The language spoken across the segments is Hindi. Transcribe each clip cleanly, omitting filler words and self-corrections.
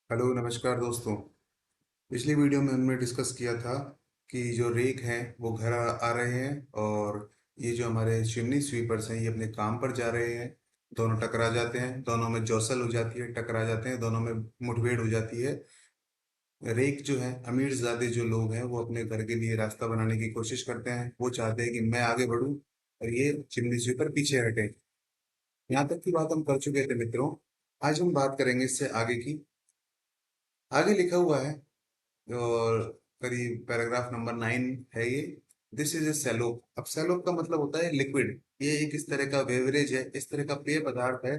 हेलो नमस्कार दोस्तों। पिछली वीडियो में हमने डिस्कस किया था कि जो रेक हैं वो घर आ रहे हैं और ये जो हमारे चिमनी स्वीपर्स हैं ये अपने काम पर जा रहे हैं। दोनों टकरा जाते हैं, दोनों में जौसल हो जाती है, टकरा जाते हैं, दोनों में मुठभेड़ हो जाती है। रेक जो है, अमीरजादे जो लोग हैं वो अपने घर के लिए रास्ता बनाने की कोशिश करते हैं। वो चाहते हैं कि मैं आगे बढ़ूं और ये चिमनी स्वीपर पीछे हटे। यहाँ तक की बात हम कर चुके थे मित्रों। आज हम बात करेंगे इससे आगे की। आगे लिखा हुआ है और करीब पैराग्राफ नंबर 9 है ये। This is a scallop. अब सैलोप का मतलब होता है लिक्विड। ये एक इस तरह का बेवरेज है, इस तरह का पेय पदार्थ है।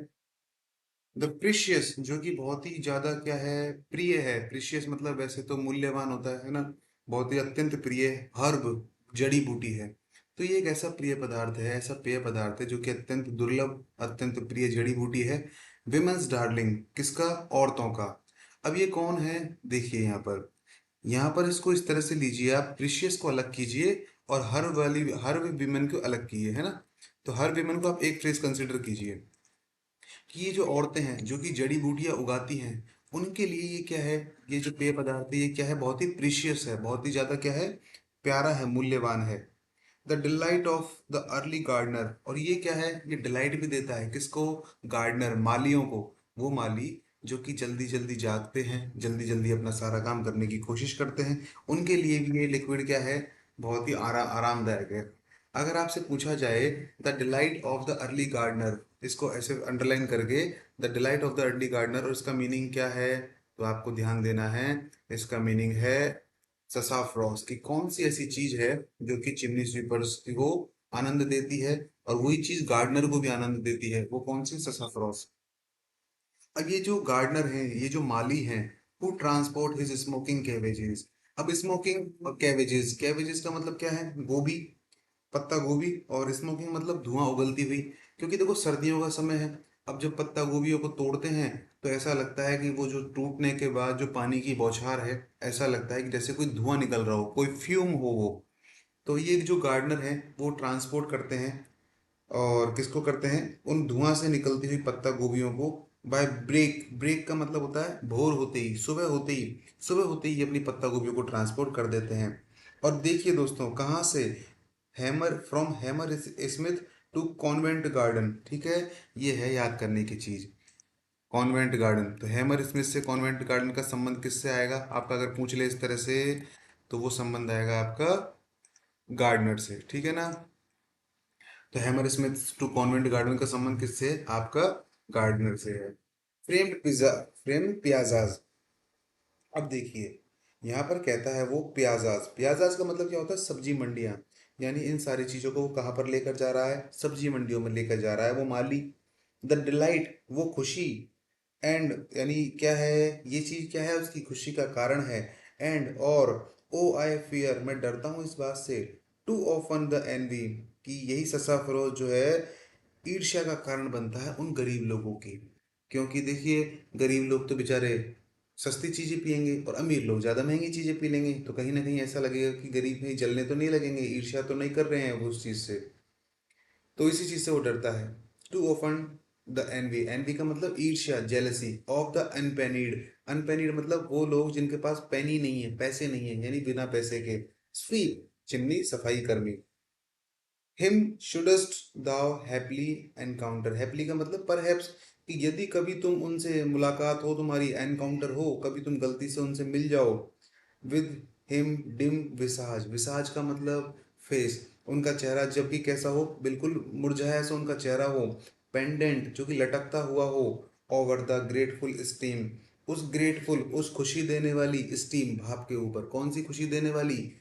द प्रीशियस, जो कि बहुत ही ज्यादा क्या है, प्रिय है। प्रीशियस मतलब वैसे तो मूल्यवान होता है ना। बहुत ही अत्यंत प्रिय हर्ब, जड़ी बूटी है। तो ये एक ऐसा प्रिय पदार्थ है, ऐसा पेय पदार्थ है जो कि अत्यंत दुर्लभ, अत्यंत प्रिय जड़ी बूटी है। विमेंस डार्लिंग, किसका? औरतों का। अब ये कौन है? देखिए यहाँ पर इसको इस तरह से लीजिए, आप प्रीशियस को अलग कीजिए और हर विमेन को अलग कीजिए, है ना। तो हर विमेन को आप एक फ्रेज कंसिडर कीजिए कि ये जो औरतें हैं जो कि जड़ी बूटियां उगाती हैं, उनके लिए ये क्या है? ये जो पेय पदार्थ है ये क्या है? बहुत ही प्रीशियस है, बहुत ही ज्यादा क्या है, प्यारा है, मूल्यवान है। The delight of the early gardener. और ये क्या है? ये डिलाइट भी देता है किसको? गार्डनर, मालियों को। वो माली जो कि जल्दी जल्दी जागते हैं, जल्दी जल्दी अपना सारा काम करने की कोशिश करते हैं, उनके लिए भी ये लिक्विड क्या है? बहुत ही आरामदायक है। अगर आपसे पूछा जाए the delight of the early gardener, इसको ऐसे अंडरलाइन करके, the delight of the early gardener, और इसका मीनिंग क्या है? तो आपको ध्यान देना है। इसका मीनिंग है ससाफ्रॉस। की कौन सी ऐसी चीज है जो कि चिमनी स्वीपर्स को आनंद देती है और वही चीज गार्डनर को भी आनंद देती है? वो कौन सी? ससाफ्रॉस। अब ये जो गार्डनर हैं, ये जो माली हैं, हु ट्रांसपोर्ट हिज स्मोकिंग कैवेजेस। अब स्मोकिंग कैवेजेस, कैवेजेस का मतलब क्या है? गोभी, पत्ता गोभी। और स्मोकिंग मतलब धुआं उगलती हुई। क्योंकि देखो सर्दियों का समय है। अब जब पत्ता गोभियों को तोड़ते हैं तो ऐसा लगता है कि वो जो टूटने के बाद जो पानी की बौछार है, ऐसा लगता है कि जैसे कोई धुआं निकल रहा हो, कोई फ्यूम हो वो। तो ये जो गार्डनर हैं वो ट्रांसपोर्ट करते हैं। और किसको करते हैं? उन धुआं से निकलती हुई पत्ता गोभियों को बाय ब्रेक। ब्रेक का मतलब होता है भोर होते ही, सुबह होते ही। सुबह होते ही अपनी पत्ता गोभियों को ट्रांसपोर्ट कर देते हैं। और देखिए दोस्तों, कहाँ से? Hammer, from Hammersmith to Covent Garden. ठीक है, ये है याद करने की चीज। कॉन्वेंट गार्डन, तो हैमर स्मिथ से कॉन्वेंट गार्डन का संबंध किससे आएगा? आपका अगर पूछ ले इस तरह से, तो वो संबंध आएगा आपका गार्डनर से। ठीक है ना। तो Hammersmith to Covent Garden का संबंध किससे है? आपका गार्डनर से है। Framed piazza, framed piazzas. अब देखिए, यहाँ पर कहता है वो प्याजाज। प्याजाज का मतलब क्या होता है? सब्जी मंडियाँ। यानी इन सारी चीज़ों को वो कहाँ पर लेकर जा रहा है? सब्जी मंडियों में लेकर जा रहा है वो माली। द डिलाइट, वो खुशी। एंड, यानी क्या है? ये चीज़ क्या है? उसकी खुशी का कारण है। एंड, और, ओ आई फियर, मैं डरता हूँ इस बात से। टू ऑफन द एनवी, कि यही ससाफरोज जो है ईर्ष्या का कारण बनता है उन गरीब लोगों की। क्योंकि देखिए, गरीब लोग तो बेचारे सस्ती चीजें पियेंगे और अमीर लोग ज्यादा महंगी चीजें पी लेंगे, तो कहीं ना कहीं ऐसा लगेगा कि गरीब नहीं, जलने तो नहीं लगेंगे, ईर्ष्या तो नहीं कर रहे हैं वो उस चीज से। तो इसी चीज से वो डरता है। To often the envy, envy का मतलब ईर्ष्या, jealousy of the unpennied. Unpennied मतलब वो लोग जिनके पास पेनी नहीं है, पैसे नहीं है, यानी बिना पैसे के। स्वीप, चिमनी सफाई कर्मी। हिम शुडस्ट दाउ हैप्पली एनकाउंटर। हैप्पली का मतलब परहैप्स, कि यदि कभी तुम उनसे मुलाकात हो, तुम्हारी एनकाउंटर हो, कभी तुम गलती से उनसे मिल जाओ। With him dim visage, visage का मतलब फेस, उनका चेहरा जब भी कैसा हो, बिल्कुल मुरझाया सा उनका चेहरा हो। पेंडेंट, जो कि लटकता हुआ हो। ओवर द ग्रेटफुल स्टीम, उस ग्रेटफुल, उस खुशी देने वाली स्टीम, भाप के ऊपर। कौन सी खुशी देने वाली?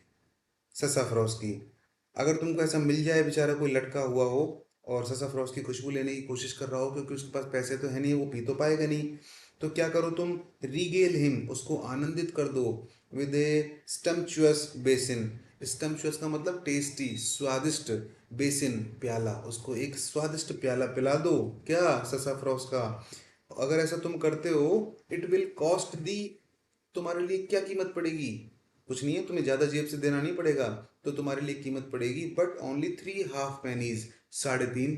ससाफ्रॉस की। अगर तुमको ऐसा मिल जाए, बेचारा कोई लटका हुआ हो और ससाफ्रॉस की खुशबू लेने की कोशिश कर रहा हो, क्योंकि उसके पास पैसे तो है नहीं, वो पी तो पाएगा नहीं। तो क्या करो तुम? रीगेल हिम, उसको आनंदित कर दो। With A स्टम्पचुअस basin. स्टम्पचुअस का मतलब टेस्टी, स्वादिष्ट। बेसिन, प्याला, उसको एक स्वादिष्ट प्याला पिला दो। क्या? ससाफ्रॉस का। अगर ऐसा तुम करते हो, इट विल कॉस्ट दी, तुम्हारे लिए क्या कीमत पड़ेगी? कुछ नहीं है, तुम्हें ज्यादा जेब से देना नहीं पड़ेगा। तो तुम्हारे लिए कीमत पड़ेगी but only 3 half pennies, 3.5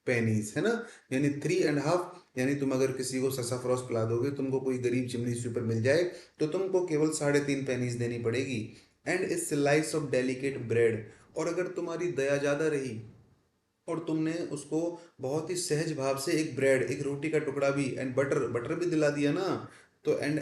pennies, है ना। यानी 3.5, यानी तुम अगर किसी को ससाफ्रॉस पिला दोगे, तुमको कोई गरीब चिमनी स्वीपर मिल जाए, तो तुमको केवल 3.5 पेनीज देनी पड़ेगी। And A slice of delicate bread, और अगर तुम्हारी दया ज्यादा रही और तुमने उसको बहुत ही सहज भाव से एक ब्रेड, एक रोटी का टुकड़ा भी, एंड बटर, बटर भी दिला दिया ना, तो एंड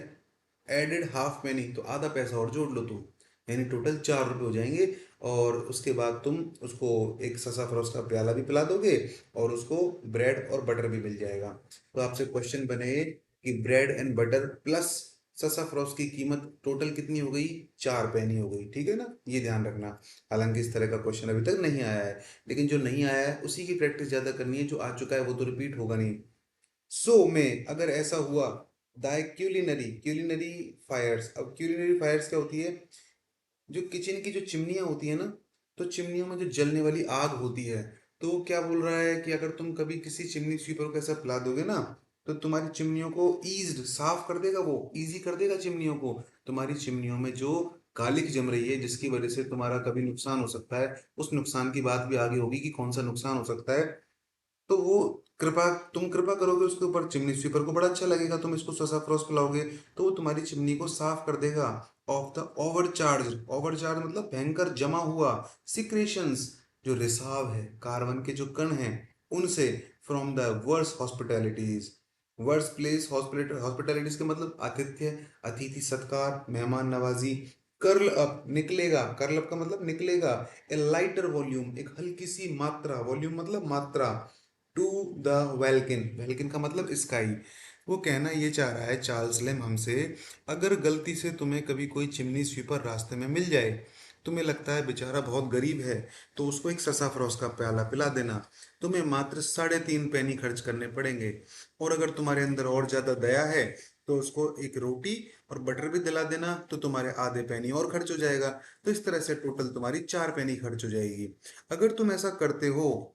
एडेड हाफ पेनी, तो आधा पैसा और जोड़ लो तुम, यानी टोटल 4 रुपये हो जाएंगे। और उसके बाद तुम उसको एक ससाफ्रॉस का प्याला भी पिला दोगे, और उसको ब्रेड और बटर भी मिल जाएगा। तो आपसे क्वेश्चन बने कि ब्रेड एंड बटर प्लस ससाफ्रॉस की कीमत टोटल कितनी हो गई? 4 पेनी हो गई, ठीक है ना, ये ध्यान रखना। हालांकि इस तरह का क्वेश्चन अभी तक नहीं आया है, लेकिन जो नहीं आया है उसी की प्रैक्टिस ज्यादा करनी है, जो आ चुका है वो तो रिपीट होगा नहीं। सो में अगर ऐसा हुआ, दाय क्यूलिनरी, क्यूलिनरी फायर्स, अब क्यूलिनरी फायर्स क्या होती है? जो किचन की जो चिमनियां होती है ना, तो चिमनियों में जो जलने वाली आग होती है, तो वो क्या बोल रहा है कि अगर तुम कभी किसी चिमनी स्वीपर को ऐसा पिला दोगे ना, तो तुम्हारी चिमनियों को ईज्ड, साफ कर देगा, वो इजी कर देगा चिमनियों को। तुम्हारी चिमनियों में जो कालिख जम रही है, जिसकी वजह से तुम्हारा कभी नुकसान हो सकता है, उस नुकसान की बात भी आगे होगी कि कौन सा नुकसान हो सकता है, तो वो कृपा, तुम कृपा करोगे उसके ऊपर, चिमनी स्वीपर को बड़ा अच्छा लगेगा, तुम इसको ससाफ्रॉस पिलाओगे, तो वो तुम्हारी चिमनी को साफ कर देगा ऑफ द ओवरचार्ज। ओवरचार्ज मतलब भयंकर जमा हुआ सिक्रेशंस, जो रिसाव है, कार्बन के जो कण हैं उनसे, from the worse hospitalities. Worse place hospitalities के मतलब आतिथ्य, अतिथि सत्कार, मेहमान नवाजी। कर्ल अप निकलेगा, कर्ल अप का मतलब निकलेगा। ए लाइटर वॉल्यूम, एक हल्की सी मात्रा, वॉल्यूम मतलब मात्रा, टू द वेल्किन, वेल्किन का मतलब स्काई। वो कहना ये चाह रहा है चार्ल्स लेम हमसे, अगर गलती से तुम्हें कभी कोई चिमनी स्वीपर रास्ते में मिल जाए, तुम्हें लगता है बेचारा बहुत गरीब है, तो उसको एक ससाफ्रॉस का प्याला पिला देना, तुम्हें मात्र 3.5 पेनी खर्च करने पड़ेंगे। और अगर तुम्हारे अंदर और ज्यादा दया है, तो उसको एक रोटी और बटर भी दिला देना, तो तुम्हारे आधे पेनी और खर्च हो जाएगा। तो इस तरह से टोटल तुम्हारी 4 पेनी खर्च हो जाएगी। अगर तुम ऐसा करते हो,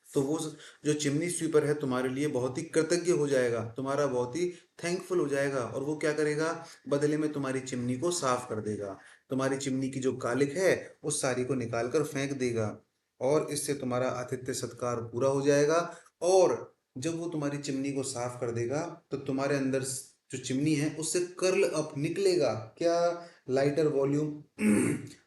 तो वो जो चिमनी स्वीपर है तुम्हारे लिए बहुत ही कृतज्ञ हो जाएगा, तुम्हारा बहुत ही थैंकफुल हो जाएगा, और वो क्या करेगा? बदले में तुम्हारी चिमनी को साफ कर देगा, तुम्हारी चिमनी की जो कालिख है उस सारी को निकाल कर फेंक देगा, और इससे तुम्हारा आतिथ्य सत्कार पूरा हो जाएगा। और जब वो तुम्हारी चिमनी को साफ कर देगा, तो तुम्हारे अंदर जो चिमनी है उससे कर्ल अप निकलेगा, क्या? लाइटर वॉल्यूम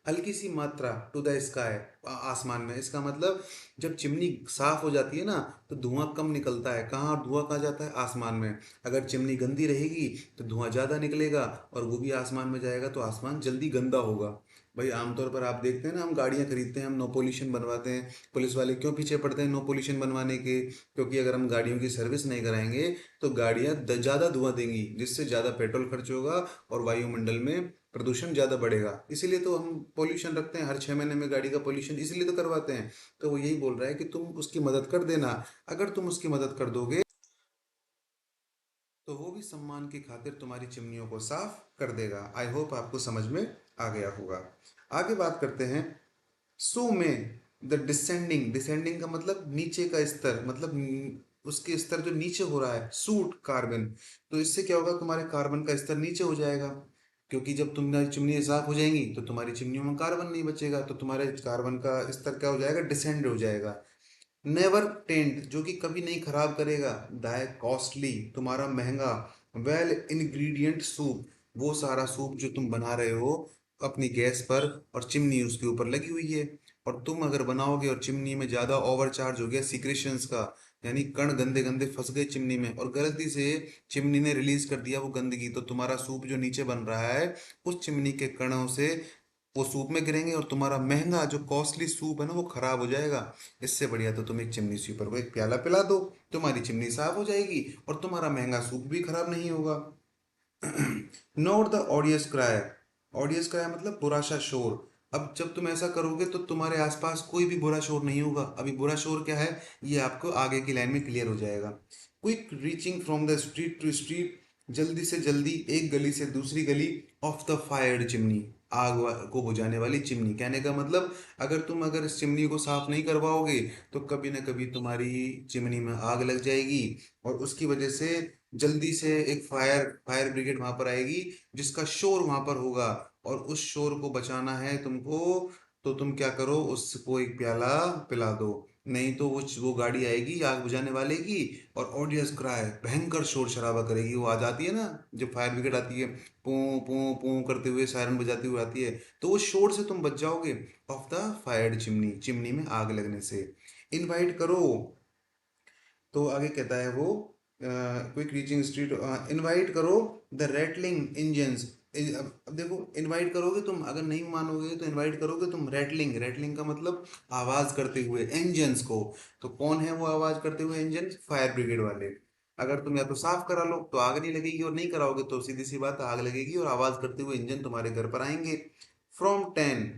हल्की सी मात्रा, टू द स्काई, आसमान में। इसका मतलब जब चिमनी साफ हो जाती है ना, तो धुआं कम निकलता है, कहाँ धुआं कहाँ जाता है? आसमान में। अगर चिमनी गंदी रहेगी तो धुआं ज्यादा निकलेगा, और वो भी आसमान में जाएगा, तो आसमान जल्दी गंदा होगा। भाई आमतौर पर आप देखते हैं ना, हम गाड़ियां खरीदते हैं, हम नो पोल्यूशन बनवाते हैं, पुलिस वाले क्यों पीछे पड़ते हैं नो पोल्यूशन बनवाने के? क्योंकि अगर हम गाड़ियों की सर्विस नहीं कराएंगे, तो गाड़ियां ज्यादा धुआं देंगी, जिससे ज्यादा पेट्रोल खर्च होगा, और वायुमंडल में प्रदूषण ज्यादा बढ़ेगा। इसीलिए तो हम पोल्यूशन रखते हैं, हर 6 महीने में गाड़ी का पोल्यूशन इसीलिए तो करवाते हैं। तो वो यही बोल रहा है कि तुम उसकी मदद कर देना। अगर तुम उसकी मदद कर दोगे, तो वो भी सम्मान की खातिर तुम्हारी चिमनियों को साफ कर देगा। आई होप आपको समझ में आ गया होगा। आगे बात करते हैं। सो में द डिसेंडिंग, डिसेंडिंग का मतलब नीचे का स्तर, मतलब उसके स्तर जो नीचे हो रहा है, सूट कार्बन, तो इससे क्या होगा? तुम्हारे कार्बन का स्तर नीचे हो जाएगा, क्योंकि जब तुम्हारी चिमनी साफ हो जाएंगी, तो तुम्हारी चिमनियों में कार्बन नहीं बचेगा, तो तुम्हारे कार्बन का स्तर क्या हो जाएगा? डिसेंड हो जाएगा। नेवर टेंट, जो कि कभी नहीं खराब करेगा। दाय कॉस्टली, तुम्हारा महंगा। वेल इंग्रेडिएंट सूप, वो सारा सूप जो तुम बना रहे हो अपनी गैस पर, और चिमनी उसके ऊपर लगी हुई है, और तुम अगर बनाओगे और चिमनी में ज्यादा ओवरचार्ज हो गया सीक्रेशंस का, यानी कण गंदे गंदे फंस गए चिमनी में, और गलती से चिमनी ने रिलीज कर दिया वो गंदगी, तो तुम्हारा सूप जो नीचे बन रहा है, उस चिमनी के कणों से वो सूप में गिरेंगे, और तुम्हारा महंगा जो कॉस्टली सूप है ना, वो खराब हो जाएगा। इससे बढ़िया तो तुम एक चिमनी स्वीपर को एक प्याला पिला दो, तुम्हारी चिमनी साफ हो जाएगी, और तुम्हारा महंगा सूप भी खराब नहीं होगा। Note the audience cry, audience cry मतलब बुरा सा शोर। अब जब तुम ऐसा करोगे, तो तुम्हारे आसपास कोई भी बुरा शोर नहीं होगा। अभी बुरा शोर क्या है, ये आपको आगे की लाइन में क्लियर हो जाएगा। Quick reaching from the street to street, जल्दी से जल्दी एक गली से दूसरी गली, ऑफ द फायर्ड चिमनी, को बुझाने वाली चिमनी। कहने का मतलब, अगर इस चिमनी को साफ नहीं करवाओगे, तो कभी ना कभी तुम्हारी चिमनी में आग लग जाएगी, और उसकी वजह से जल्दी से एक फायर फायर ब्रिगेड वहां पर आएगी, जिसका शोर वहां पर होगा, और उस शोर को बचाना है तुमको, तो तुम क्या करो? उसको एक प्याला पिला दो। नहीं तो वो गाड़ी आएगी आग बुझाने वाले की, और ऑडियंस क्राई भयंकर शोर शराबा करेगी। वो आ जाती है ना, जब फायर ब्रिगेड आती है, पू पू पू करते हुए, सायरन बजाती हुई आती है, तो वो शोर से तुम बच जाओगे of the fired chimney, chimney में आग लगने से। इनवाइट करो। तो आगे कहता है वो, क्विक रीचिंग स्ट्रीट, इनवाइट करो द रैटलिंग इंजन्स। अब देखो, इनवाइट करोगे तुम, अगर नहीं मानोगे तो इनवाइट करोगे तुम रैटलिंग, रैटलिंग का मतलब आवाज करते हुए इंजन्स को। तो कौन है वो आवाज करते हुए इंजन? फायर ब्रिगेड वाले। अगर तुम या तो साफ करा लो तो आग नहीं लगेगी, और नहीं कराओगे तो सीधी सी बात है, आग लगेगी और आवाज करते हुए इंजन तुम्हारे घर पर आएंगे। फ्रॉम 10।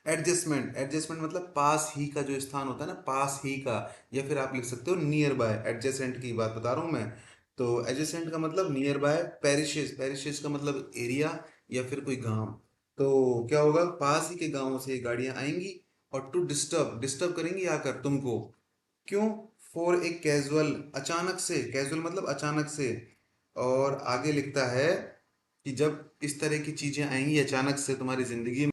एडजस्टमेंट, एडजस्टमेंट मतलब पास ही का जो स्थान होता है ना, पास ही का, या फिर आप लिख सकते हो नियर बाय। एडजेसेंट की बात बता रहा हूँ मैं। तो एडजेसेंट का मतलब नियर बाय। पेरिशेस, पेरिशेस का मतलब एरिया या फिर कोई गांव। तो क्या होगा, पास ही के गांवों से गाड़ियां आएंगी, और टू डिस्टर्ब, डिस्टर्ब करेंगी आकर तुमको। क्यों? फॉर ए कैजुअल, अचानक से, कैजुअल मतलब अचानक से। और आगे लिखता है कि जब इस तरह की चीजें आएंगी अचानक से तुम्हारी जिंदगी में,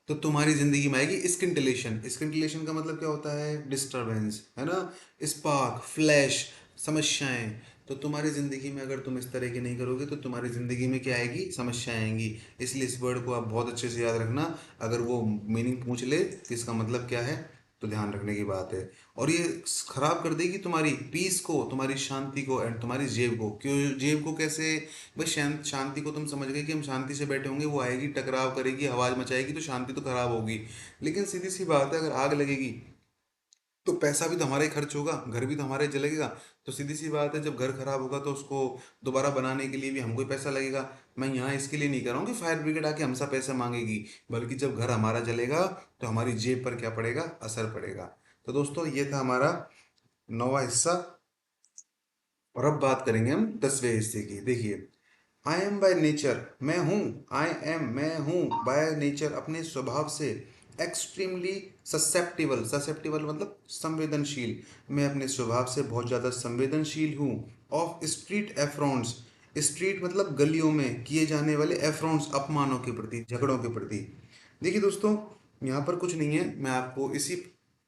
तो तुम्हारी जिंदगी में आएगी स्किंटिलेशन। स्किंटिलेशन का मतलब क्या होता है? डिस्टरबेंस, है ना? स्पार्क, फ्लैश, समस्याएं। तो तुम्हारी जिंदगी में अगर तुम इस तरह की नहीं करोगे तो तुम्हारी जिंदगी में क्या आएगी? समस्याएं आएंगी। इसलिए इस वर्ड को आप बहुत अच्छे से याद रखना। अगर वो मीनिंग पूछ ले कि इसका मतलब क्या है, तो ध्यान रखने की बात है। और ये खराब कर देगी तुम्हारी पीस को, तुम्हारी शांति को, एंड तुम्हारी जेब को। क्यों जेब को? कैसे भाई? शांति को तुम समझ गए कि हम शांति से बैठे होंगे, वो आएगी टकराव करेगी, आवाज मचाएगी, तो शांति तो खराब होगी। लेकिन सीधी सी बात है, अगर आग लगेगी तो पैसा भी तो हमारा ही खर्च होगा, घर भी तो हमारा ही जलेगा। तो सीधी सी बात है, जब घर खराब होगा तो उसको दोबारा बनाने के लिए भी हमको ही पैसा लगेगा। मैं यहाँ इसके लिए नहीं कह रहा हूँ कि फायर ब्रिगेड आके हमसे पैसा मांगेगी, बल्कि जब घर हमारा जलेगा तो हमारी जेब पर क्या पड़ेगा? असर पड़ेगा। तो दोस्तों, ये था हमारा 9वां हिस्सा। और अब बात करेंगे हम 10वें हिस्से की। देखिए, आई एम बाय नेचर, मैं हूँ। आई एम, मैं हूँ, बाय नेचर, अपने स्वभाव से, एक्सट्रीमली ससेप्टिबल, ससेप्टिबल मतलब संवेदनशील। मैं अपने स्वभाव से बहुत ज़्यादा संवेदनशील हूँ। ऑफ स्ट्रीट एफ्रॉन्ट्स, स्ट्रीट मतलब गलियों में किए जाने वाले एफ्रॉन्ट्स, अपमानों के प्रति, झगड़ों के प्रति। देखिए दोस्तों, यहाँ पर कुछ नहीं है। मैं आपको इसी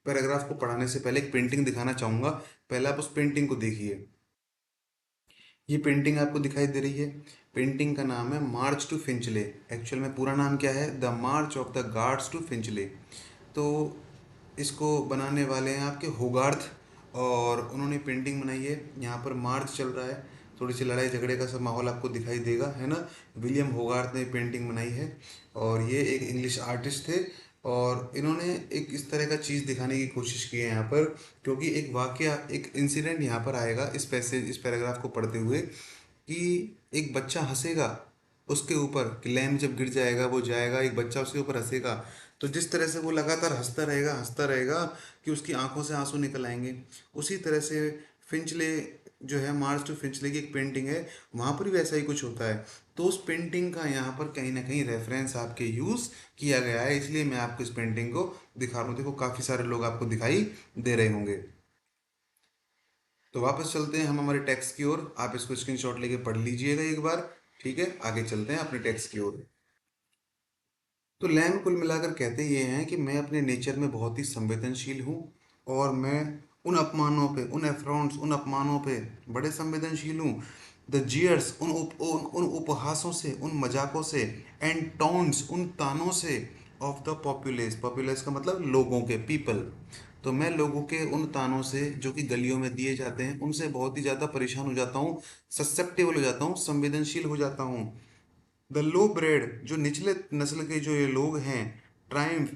पैराग्राफ को पढ़ाने से पहले एक पेंटिंग दिखाना चाहूँगा। पहले आप उस पेंटिंग को देखिए। ये पेंटिंग आपको दिखाई दे रही है, पेंटिंग का नाम है मार्च टू फिंचले। एक्चुअल में पूरा नाम क्या है? The march of the guards to Finchley. तो इसको बनाने वाले हैं आपके होगार्थ, और उन्होंने पेंटिंग बनाई है। यहाँ पर मार्च चल रहा है, थोड़ी सी लड़ाई झगड़े का सब माहौल आपको दिखाई देगा, है ना? विलियम होगार्थ ने पेंटिंग बनाई है, और ये एक इंग्लिश आर्टिस्ट थे। और इन्होंने एक इस तरह का चीज़ दिखाने की कोशिश की है यहाँ पर, क्योंकि एक वाकया, एक इंसिडेंट यहाँ पर आएगा इस पैसेज, इस पैराग्राफ को पढ़ते हुए, कि एक बच्चा हंसेगा उसके ऊपर, कि लैम्प जब गिर जाएगा, वो जाएगा, एक बच्चा उसके ऊपर हंसेगा। तो जिस तरह से वो लगातार हंसता रहेगा कि उसकी आंखों से आंसू निकल आएंगे, उसी तरह से फिंचले जो है, मार्च टू फिंचले की एक पेंटिंग है, वहाँ पर भी वैसा ही कुछ होता है। तो उस पेंटिंग का यहाँ पर कहीं ना कहीं रेफरेंस आपके यूज़ किया गया है, इसलिए मैं आपको इस पेंटिंग को दिखा रहा हूँ। देखो, काफ़ी सारे लोग आपको दिखाई दे रहे होंगे। तो वापस चलते हैं हम हमारे टेक्स्ट की ओर। आप इसको स्क्रीनशॉट लेके पढ़ लीजिएगा एक बार। ठीक है, आगे चलते हैं अपने टेक्स्ट की ओर। तो लैंग कुल मिलाकर कहते ये हैं कि मैं अपने नेचर में बहुत ही संवेदनशील हूँ, और मैं उन अपमानों पे, उन एफ्रॉन्ट्स, उन अपमानों पे बड़े संवेदनशील हूँ। द जियर्स, उन उपहासों से, उन मजाकों से, एंड टॉन्ट्स, उन तानों से, ऑफ द पॉपुलेस, पॉपुलेस का मतलब लोगों के, पीपल। तो मैं लोगों के उन तानों से जो कि गलियों में दिए जाते हैं, उनसे बहुत ही ज़्यादा परेशान हो जाता हूँ, ससेप्टेबल हो जाता हूँ, संवेदनशील हो जाता हूँ। द लो ब्रेड, जो निचले नस्ल के जो ये लोग हैं, ट्राइम्फ,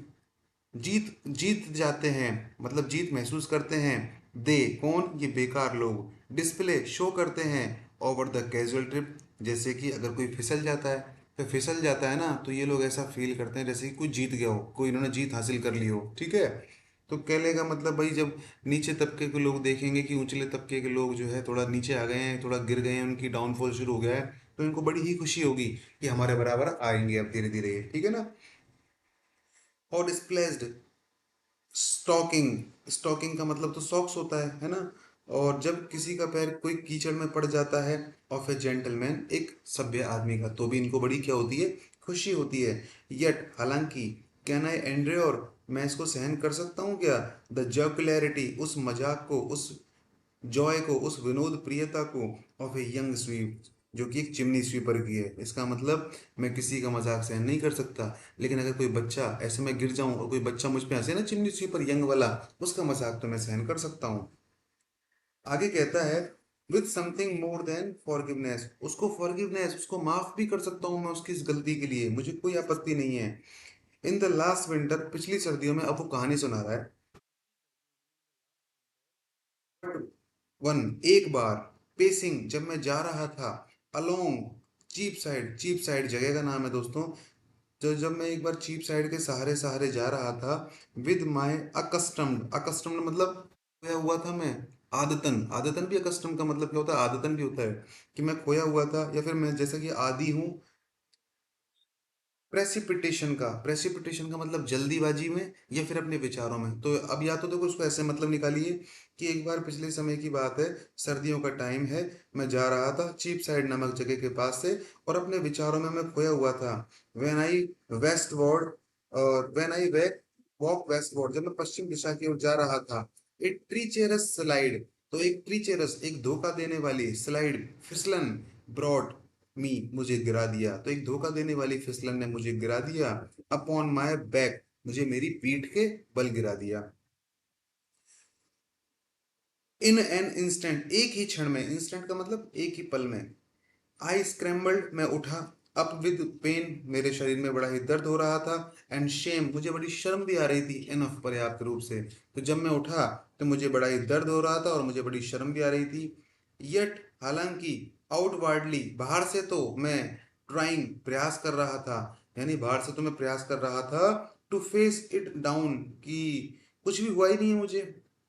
जीत जीत जाते हैं, मतलब जीत महसूस करते हैं। दे कौन? ये बेकार लोग। डिस्प्ले, शो करते हैं। ओवर द कैजुअल ट्रिप, जैसे कि अगर कोई फिसल जाता है, तो फिसल जाता है ना, तो ये लोग ऐसा फील करते हैं जैसे कि कोई जीत गया हो, कोई इन्होंने जीत हासिल कर ली हो। ठीक है? तो कहने का मतलब भाई, जब नीचे तबके के लोग देखेंगे कि ऊंचले तबके के लोग जो है थोड़ा नीचे आ गए हैं, थोड़ा गिर गए हैं, उनकी डाउनफॉल शुरू हो गया है, तो इनको बड़ी ही खुशी होगी कि हमारे बराबर आएंगे अब धीरे धीरे ये। ठीक है ना? और डिस्प्लेस्ड, स्टॉकिंग, स्टॉकिंग का मतलब तो सॉक्स होता है ना? और जब किसी का पैर कोई कीचड़ में पड़ जाता है, ऑफ ए जेंटलमैन, एक सभ्य आदमी का, तो भी इनको बड़ी क्या होती है? खुशी होती है। यट, हालांकि, कैन आई एंड्योर, मैं इसको सहन कर सकता हूँ क्या? द जोकुलैरिटी, उस मजाक को, उस जॉय को, उस विनोद प्रियता को, ऑफ ए यंग स्वीप, जो कि एक चिमनी स्वीपर की है। इसका मतलब मैं किसी का मजाक सहन नहीं कर सकता, लेकिन अगर कोई बच्चा, ऐसे मैं गिर जाऊं और कोई बच्चा मुझ पे हंसे ना, चिमनी स्वीपर यंग वाला, उसका मजाक तो मैं सहन कर सकता हूँ। आगे कहता है, with something more than forgiveness, उसको फॉरगिवनेस, उसको माफ भी कर सकता हूँ मैं उसकी इस गलती के लिए, मुझे कोई आपत्ति नहीं है। इन द लास्ट विंटर, पिछली सर्दियों में, अब वो कहानी सुना रहा है। वन, एक बार, पेसिंग, जब मैं जा रहा था, along Cheapside, Cheapside जगह का नाम है दोस्तों, जो जब मैं एक बार चीप साइड के सहारे सहारे जा रहा था, विद माई अकस्टम्ड, अकस्टम्ड मतलब खोया हुआ था मैं, आदतन, आदतन भी अकस्टम का मतलब क्या होता है, आदतन भी होता है कि मैं खोया हुआ था, या फिर मैं जैसा कि आदी हूँ, प्रेसिपिटेशन का मतलब जल्दीबाजी में या फिर अपने विचारों में। तो अब या तो देखो उसको ऐसे मतलब निकालिए कि एक बार पिछले समय की बात है, सर्दियों का टाइम है, मैं जा रहा था चीप साइड नामक जगह के पास से, और अपने विचारों में मैं खोया हुआ था। व्हेन आई वेस्ट वर्ड, और when I walk walk westward, जब मैं पश्चिम दिशा की ओर जा रहा था, एक ट्रीचेरस स्लाइड, तो एक ट्रीचेरस, एक धोखा देने वाली स्लाइड, फिसलन, ब्रॉड मी, मुझे गिरा दिया, तो एक धोखा देने वाली फिसलन ने मुझे गिरा दिया, अपॉन माय बैक, मुझे मेरी पीठ के बल गिरा दिया। इन एन इंस्टेंट, एक ही क्षण में, इंस्टेंट का मतलब एक ही पल में, आई स्क्रैम्बल्ड, मैं उठा, अप विद पेन, मेरे शरीर में बड़ा ही दर्द हो रहा था, एंड शेम, मुझे बड़ी शर्म भी आ रही थी, इनफ, पर्याप्त रूप से। तो जब मैं उठा तो मुझे बड़ा ही दर्द हो रहा था और मुझे बड़ी शर्म भी आ रही थी। यट, हालांकि, आउटवार्डली, बाहर से तो मैं, ट्राइंग, प्रयास कर रहा था, यानी बाहर से तो मैं प्रयास कर रहा था, टू फेस इट डाउन, कि कुछ भी हुआ ही नहीं है मुझे,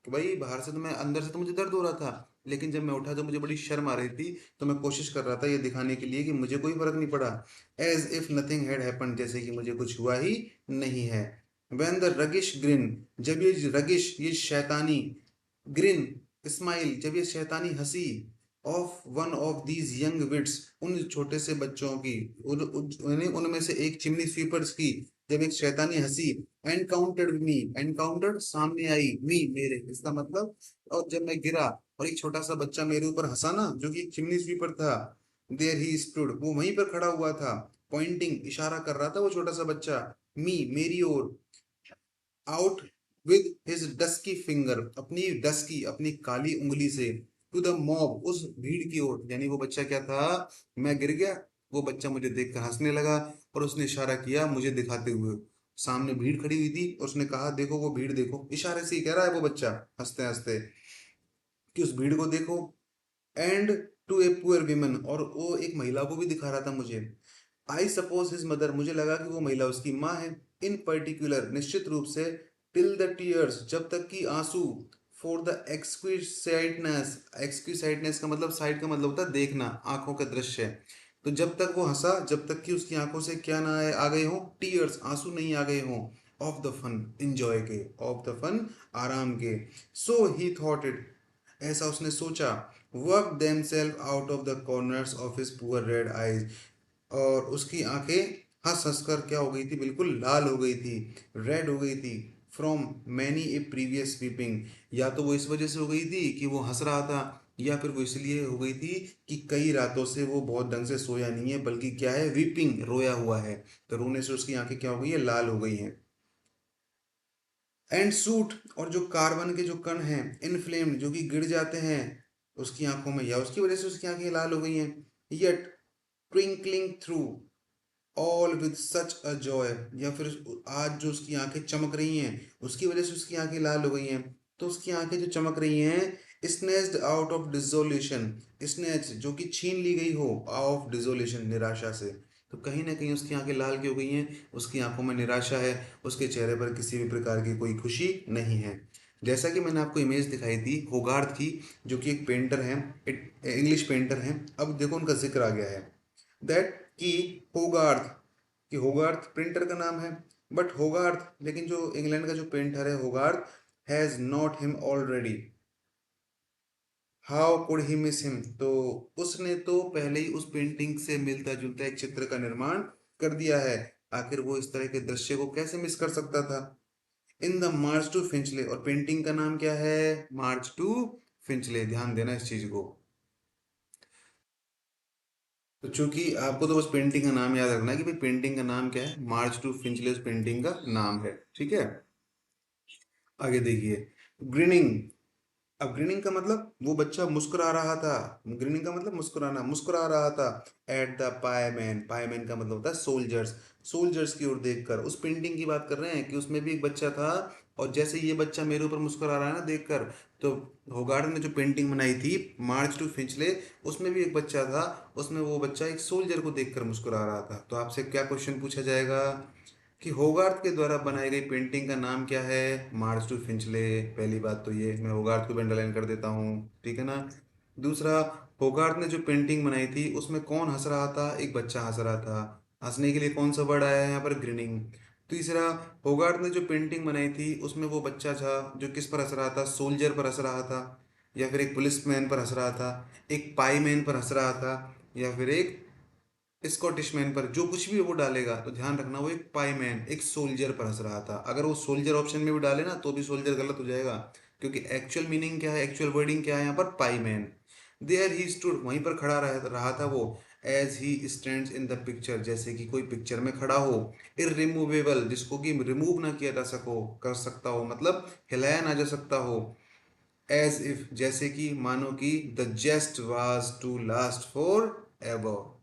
कि भाई बाहर से तो मैं, अंदर से तो मुझे दर्द हो रहा था, लेकिन जब मैं उठा तो मुझे बड़ी शर्म आ रही थी, तो मैं कोशिश कर रहा था ये दिखाने के लिए कि मुझे कोई फर्क नहीं पड़ा, as if nothing had happened, जैसे कि मुझे कुछ हुआ ही नहीं है। व्हेन द रगिश ग्रिन, जब ये रगिश, ये शैतानी, ग्रिन, स्माइल, जब ये शैतानी हंसी, of one of these young wits, उन छोटे से बच्चों की, उनमें से एक चिमनी स्वीपर्स की, जब एक शैतानी हंसी, एनकाउंटर्ड मी, एनकाउंटर्ड, सामने आई, मी, मेरे, इसका मतलब, और जब मैं गिरा और एक छोटा सा बच्चा मेरे ऊपर हंसा ना, जो कि एक चिमनी स्वीपर था, देयर ही स्टूड, वो वहीं पर खड़ा हुआ था, पॉइंटिंग, इशारा कर रहा था वो छोटा सा बच्चा, मी, मेरी ओर, out with his dusky finger, अपनी डस्की, अपनी काली उंगली से, टू द मॉब, उस भीड़ की ओर, यानी वो बच्चा क्या था, मैं गिर गया, वो बच्चा मुझे देखकर हंसने लगा, और उसने इशारा किया मुझे दिखाते हुए, सामने भीड़ खड़ी हुई थी, और उसने कहा देखो वो भीड़ देखो, इशारे से ही कह रहा है वो बच्चा, हंसते हंसते, कि उस भीड़ को देखो, and to a poor women, और वो एक महिला को भी दिखा रहा था मुझे, आई सपोज हिज मदर, मुझे लगा कि वो महिला उसकी माँ है, इन पर्टिकुलर, निश्चित रूप से, टिल द टीयर्स, जब तक कि आंसू, फॉर द एक्सक्विसाइटनेस, एक्सक्विसाइटनेस का मतलब, साइड का मतलब होता है देखना, आंखों का दृश्य, तो जब तक वो हंसा, जब तक कि उसकी आंखों से क्या ना आ गए हों, टीयर्स, आंसू नहीं आ गए हों, ऑफ द फन, इंजॉय के, ऑफ द फन, आराम के, सो ही थॉट इट, ऐसा उसने सोचा, work them self out of the corners of his poor red eyes, और उसकी आंखें हंस हंस कर क्या हो गई थी, बिल्कुल लाल हो गई थी, रेड हो गई थी, from many A previous sweeping, या तो वो इस वजह से हो गई थी कि वो हंस रहा था, या फिर वो इसलिए हो गई थी कि कई रातों से वो बहुत ढंग से सोया नहीं है, बल्कि क्या है, वीपिंग, रोया हुआ है, तो रोने से उसकी आंखें क्या हो गई है, लाल हो गई हैं। एंड सूट, और जो कार्बन के जो कण हैं, इनफ्लेम्ड, जो कि गिर जाते हैं उसकी आंखों में, या उसकी वजह से उसकी आंखें लाल हो गई हैं, yet twinkling through all with such a joy, या फिर आज जो उसकी आंखें चमक रही हैं उसकी वजह से उसकी आंखें लाल हो गई हैं, तो उसकी आंखें जो चमक रही हैं, स्नेच्ड आउट ऑफ डिसोल्यूशन, स्नेच, जो कि छीन ली गई हो, ऑफ डिसोल्यूशन, निराशा से, तो कहीं ना कहीं उसकी आंखें लाल क्यों गई हैं, उसकी आंखों में निराशा है, उसके चेहरे पर किसी भी प्रकार की कोई खुशी नहीं है। जैसा कि मैंने आपको इमेज दिखाई थी होगार्थ की, जो कि एक पेंटर हैं, इंग्लिश पेंटर हैं, अब देखो उनका जिक्र आ गया है, दैट कि होगार्थ, कि होगार्थ प्रिंटर का नाम है, बट होगार्थ, लेकिन जो इंग्लैंड का जो पेंटर है होगार्थ, has not him already, how could he miss him, तो उसने तो पहले ही उस पेंटिंग से मिलता जुलता एक चित्र का निर्माण कर दिया है, आखिर वो इस तरह के दृश्य को कैसे मिस कर सकता था। इन द मार्च टू फिंचले, और पेंटिंग का नाम क्या है? March two फिंचले। ध्यान देना इस चीज को। तो चूंकि आपको तो बस पेंटिंग का नाम याद रखना है कि भाई पेंटिंग का नाम क्या है, मार्च टू फिंचले उस पेंटिंग का नाम है। ठीक है, आगे देखिए। ग्रीनिंग। अब ग्रीनिंग का मतलब वो बच्चा मुस्कुरा रहा था। ग्रीनिंग का मतलब मुस्कुराना, मुस्कुरा रहा था। एट द पायमैन, पायमैन का मतलब होता है सोल्जर्स। सोल्जर्स की ओर देखकर, उस पेंटिंग की बात कर रहे हैं कि उसमें भी एक बच्चा था। और जैसे ये बच्चा मेरे ऊपर मुस्कुरा रहा है ना देखकर, तो होगार्ड ने जो पेंटिंग बनाई थी मार्च टू फिंचले, उसमें भी एक बच्चा था। उसमें वो बच्चा एक सोल्जर को देखकर मुस्कुरा रहा था। तो आपसे क्या क्वेश्चन पूछा जाएगा कि होगार्थ के द्वारा बनाई गई पेंटिंग का नाम क्या है? March two फिंचले। पहली बात तो ये, मैं होगार्थ को भी अंडरलाइन कर देता हूँ। ठीक है ना। दूसरा, होगार्थ ने जो पेंटिंग बनाई थी उसमें कौन हंस रहा था? एक बच्चा हंस रहा था। हंसने के लिए कौन सा वर्ड आया है यहाँ पर? ग्रीनिंग। तीसरा, होगार्थ ने जो पेंटिंग बनाई थी उसमें वो बच्चा था जो किस पर हंस रहा था? सोल्जर पर हंस रहा था, या फिर एक पुलिसमैन पर हंस रहा था, एक पाईमैन पर हंस रहा था, या फिर एक स्कॉटिश मैन पर? जो कुछ भी वो डालेगा तो ध्यान रखना वो एक पाई मैन, एक सोल्जर पर हंस रहा था। अगर वो सोल्जर ऑप्शन में भी डाले ना तो भी सोल्जर गलत हो जाएगा, क्योंकि एक्चुअल मीनिंग क्या है, एक्चुअल वर्डिंग क्या है यहाँ पर? Pie man. There he stood, वहीं पर खड़ा रहा था वो। As he stands in the picture, जैसे कि कोई पिक्चर में खड़ा हो। इरिमूवेबल, जिसको कि रिमूव ना किया जा सको, कर सकता हो, मतलब हिलाया ना जा सकता हो। एज इफ, जैसे कि मानो कि the jest was to last forever.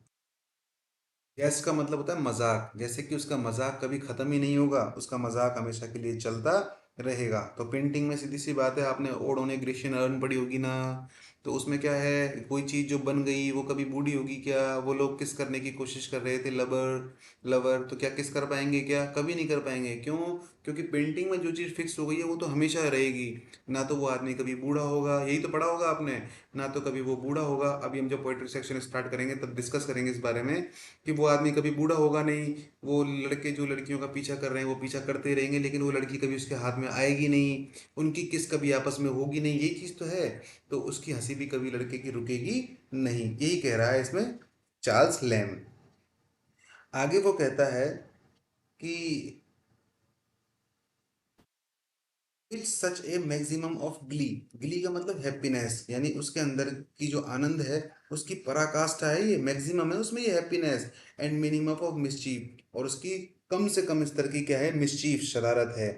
Yes का मतलब होता है मजाक, जैसे कि उसका मजाक कभी खत्म ही नहीं होगा, उसका मजाक हमेशा के लिए चलता रहेगा। तो पेंटिंग में सीधी सी बात है, आपने odd on A Grecian earn पढ़ी होगी ना। तो उसमें क्या है, कोई चीज जो बन गई वो कभी बूढ़ी होगी क्या? वो लोग किस करने की कोशिश कर रहे थे? लवर। लवर तो क्या किस कर पाएंगे क्या? कभी नहीं कर पाएंगे। क्यों? क्योंकि पेंटिंग में जो चीज फिक्स हो गई है वो तो हमेशा रहेगी। ना तो वो आदमी कभी बूढ़ा होगा, यही तो पढ़ा होगा आपने। ना तो कभी वो बूढ़ा होगा। अभी हम जब पोएट्री सेक्शन स्टार्ट करेंगे तब डिस्कस करेंगे इस बारे में कि वो आदमी कभी बूढ़ा होगा नहीं। वो लड़के जो लड़कियों का पीछा कर रहे हैं वो पीछा करते ही रहेंगे, लेकिन वो लड़की कभी उसके हाथ में आएगी नहीं। उनकी किस कभी आपस में होगी नहीं, यही चीज तो है। तो उसकी हंसी भी कभी लड़के की रुकेगी नहीं, यही कह रहा है इसमें चार्ल्स लैम। आगे वो कहता है कि it's such A maximum of Glee. Glee का मतलब हैप्पीनेस, यानी उसके अंदर की जो आनंद है उसकी पराकाष्ठा है, ये मैक्सिमम है उसमें, ये happiness. And minimum of mischief, और उसकी कम से कम स्तर की क्या है? मिस्चीफ, शरारत है।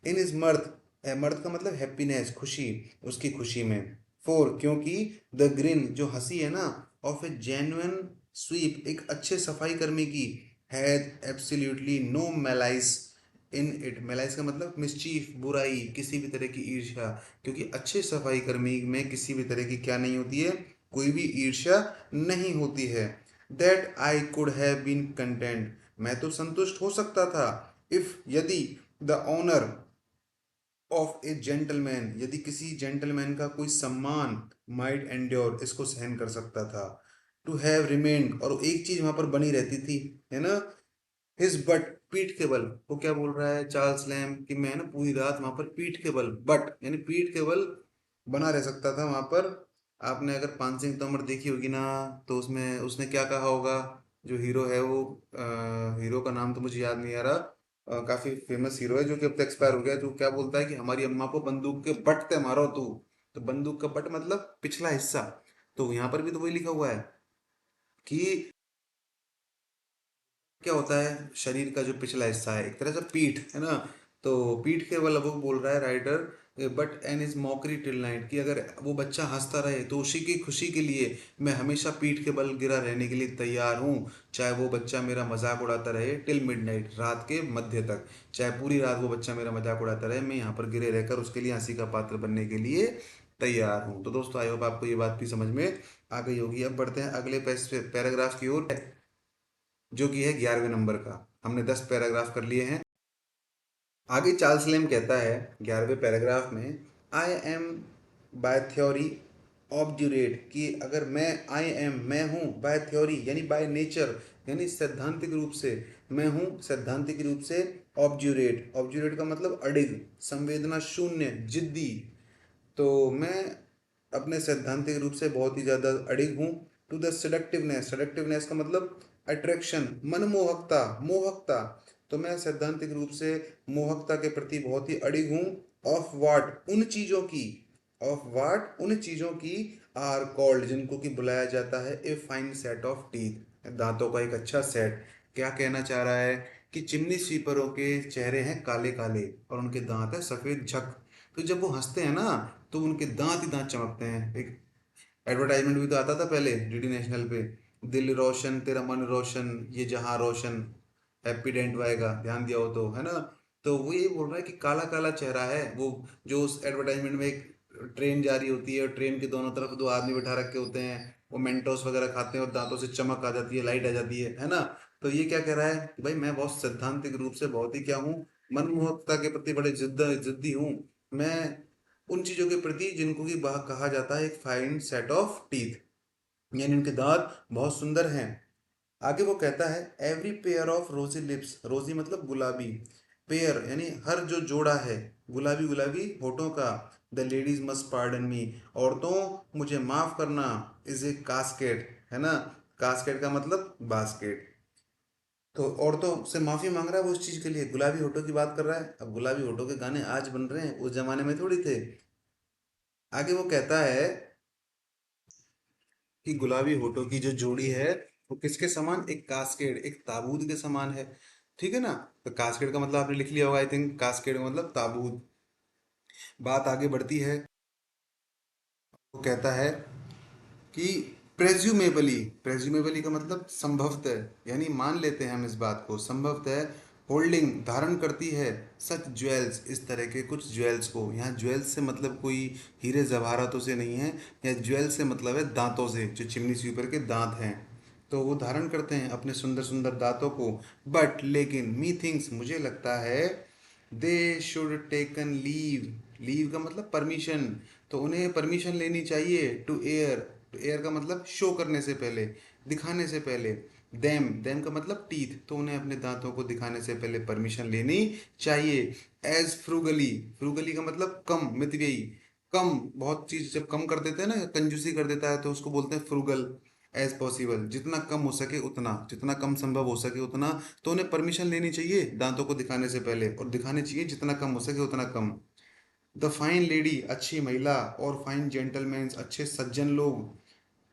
इन इज मर्थ, मर्थ का मतलब हैप्पीनेस, खुशी, उसकी खुशी में। फोर, क्योंकि द ग्रिन, जो हंसी है ना, ऑफ ए जेन्युइन स्वीप, एक अच्छे सफाई कर्मी की, has absolutely no malice in it. Malice का मतलब मिस्चीफ, बुराई, किसी भी तरह की ईर्ष्या। क्योंकि अच्छे सफाई कर्मी में किसी भी तरह की क्या नहीं होती है? कोई भी ईर्ष्या नहीं होती है। That I could have been content, मैं तो संतुष्ट हो सकता था। इफ, यदि the honour of a gentleman, यदि किसी जेंटलमैन का कोई सम्मान, माइट एंड्योर, इसको सहन कर सकता था। टू हैव रिमेन्ड, और एक चीज वहां पर बनी रहती थी, है ना, हिज बट, पीठ के बल। वो क्या बोल रहा है चार्ल्स लैम कि मैं ना पूरी रात वहां पर पीठ के बल, बट यानी पीठ के बल बना रह सकता था वहां पर। आपने अगर पान सिंह तोमर देखी होगी ना, तो उसमें उसने क्या कहा होगा? जो हीरो है वो, हीरो का नाम तो मुझे याद नहीं आ रहा, काफी फेमस हीरो है जो कि अब तक एक्सपायर हो गया, तो क्या बोलता है कि हमारी अम्मा को बंदूक के बट से मारो तू। तो बंदूक का बट मतलब पिछला हिस्सा। तो यहाँ पर भी तो वही लिखा हुआ है कि क्या होता है, शरीर का जो पिछला हिस्सा है, एक तरह से पीठ है ना। तो पीठ के बल वो बोल रहा है writer, but an is mockery till night, कि अगर वो बच्चा हंसता रहे तो उसी की खुशी के लिए मैं हमेशा पीठ के बल गिरा रहने के लिए तैयार हूँ। चाहे वो बच्चा मेरा मजाक उड़ाता रहे टिल मिडनाइट, रात के मध्य तक। चाहे पूरी रात वो बच्चा मेरा मजाक उड़ाता रहे, मैं यहाँ पर गिरे रहकर उसके लिए हंसी का पात्र बनने के लिए तैयार हूँ। तो दोस्तों आई होप आपको ये बात भी समझ में आ गई होगी। अब बढ़ते हैं अगले पैराग्राफ की ओर, जो कि है 11वें नंबर का। हमने 10 पैराग्राफ कर लिए हैं। आगे चार्ल्स लेम कहता है 11वें पैराग्राफ में, I am bye theory obdurate, कि अगर मैं, आई एम, मैं हूँ, बाय थ्योरी यानी बाय नेचर, यानी सैद्धांतिक रूप से, मैं हूँ सैद्धांतिक रूप से ऑब्ड्यूरेट। ऑब्ड्यूरेट का मतलब अडिग, संवेदना शून्य, जिद्दी। तो मैं अपने सैद्धांतिक रूप से बहुत ही ज़्यादा अडिग हूँ। टू द सेडक्टिवनेस, सेडक्टिवनेस का मतलब अट्रैक्शन, मनमोहकता, मोहकता। तो मैं सैद्धांतिक रूप से मोहकता के प्रति बहुत ही अड़िग हूँ। ऑफ वाट उन चीजों की, ऑफ वाट उन चीजों की, आर कॉल्ड जिनको कि बुलाया जाता है, a fine set of teeth, दांतों का एक अच्छा सेट। क्या कहना चाह रहा है कि चिमनी स्वीपरों के चेहरे हैं काले काले और उनके दांत है सफेद झक। तो जब वो हंसते हैं ना तो उनके दांत ही दांत चमकते हैं। एक एडवर्टाइजमेंट भी तो आता था पहले डीडी नेशनल पे, दिल रोशन तेरा मन रोशन ये जहां रोशन, हैप्पी डेंट आएगा, ध्यान दिया हो तो, है ना। तो वो ये बोल रहा है कि काला काला चेहरा है वो। जो उस एडवर्टाइजमेंट में एक ट्रेन जा रही होती है और ट्रेन के दोनों तरफ दो आदमी बिठा रखे होते हैं, वो मेंटोस वगैरह खाते हैं और दांतों से चमक आ जाती है, लाइट आ जाती है ना। तो ये क्या कह रहा है कि भाई मैं बहुत सैद्धांतिक रूप से बहुत ही क्या हूँ, मनमोहकता के प्रति बड़े जिद्दी हूँ मैं, उन चीजों के प्रति जिनको कि कहा जाता है एक फाइन सेट ऑफ टीथ, यानी उनके दांत बहुत सुंदर हैं। आगे वो कहता है एवरी पेयर ऑफ रोजी लिप्स, रोजी मतलब गुलाबी, पेयर यानी हर जो जोड़ा है, गुलाबी गुलाबी होठों का, the ladies must pardon me, औरतों मुझे माफ करना, इज ए कास्केट, है ना। कास्केट का मतलब बास्केट। तो औरतों से माफी मांग रहा है वो उस चीज के लिए, गुलाबी होठों की बात कर रहा है। अब गुलाबी होठों के गाने आज बन रहे हैं, उस जमाने में थोड़ी थे। आगे वो कहता है कि गुलाबी होठों की जो जोड़ी है वो किसके समान, एक कास्केड, एक ताबूत के समान है। ठीक है ना। तो कास्केड का मतलब आपने लिख लिया होगा आई थिंक, कास्केड का मतलब ताबूत। बात आगे बढ़ती है, वो कहता है कि प्रेज्यूमेबली, प्रेज्यूमेबली का मतलब संभवतः, यानी मान लेते हैं हम इस बात को, संभवतः होल्डिंग धारण करती है, सच ज्वेल्स इस तरह के कुछ ज्वेल्स को। यहाँ ज्वेल्स से मतलब कोई हीरे जवाहरातों से नहीं है, या ज्वेल्स से मतलब है दांतों से, जो चिमनी स्वीपर के दांत हैं। तो वो धारण करते हैं अपने सुंदर सुंदर दांतों को। बट लेकिन मी थिंक्स मुझे लगता है, they should taken leave, leave का मतलब परमिशन, तो उन्हें परमिशन लेनी चाहिए टू एयर, टू एयर का मतलब शो करने से पहले, दिखाने से पहले। देम, देम का मतलब टीथ, तो उन्हें अपने दांतों को दिखाने से पहले परमिशन लेनी चाहिए। एज फ्रूगली, फ्रूगली का मतलब कम, मितव्ययी, कम, बहुत चीज जब कम कर देते हैं ना, कंजूसी कर देता है तो उसको बोलते हैं फ्रूगल। एज पॉसिबल जितना कम हो सके उतना, जितना कम संभव हो सके उतना, तो उन्हें परमिशन लेनी चाहिए दांतों को दिखाने से पहले, और दिखाने चाहिए जितना कम हो सके उतना कम। द फाइन लेडी अच्छी महिला, और फाइन जेंटलमैन अच्छे सज्जन लोग,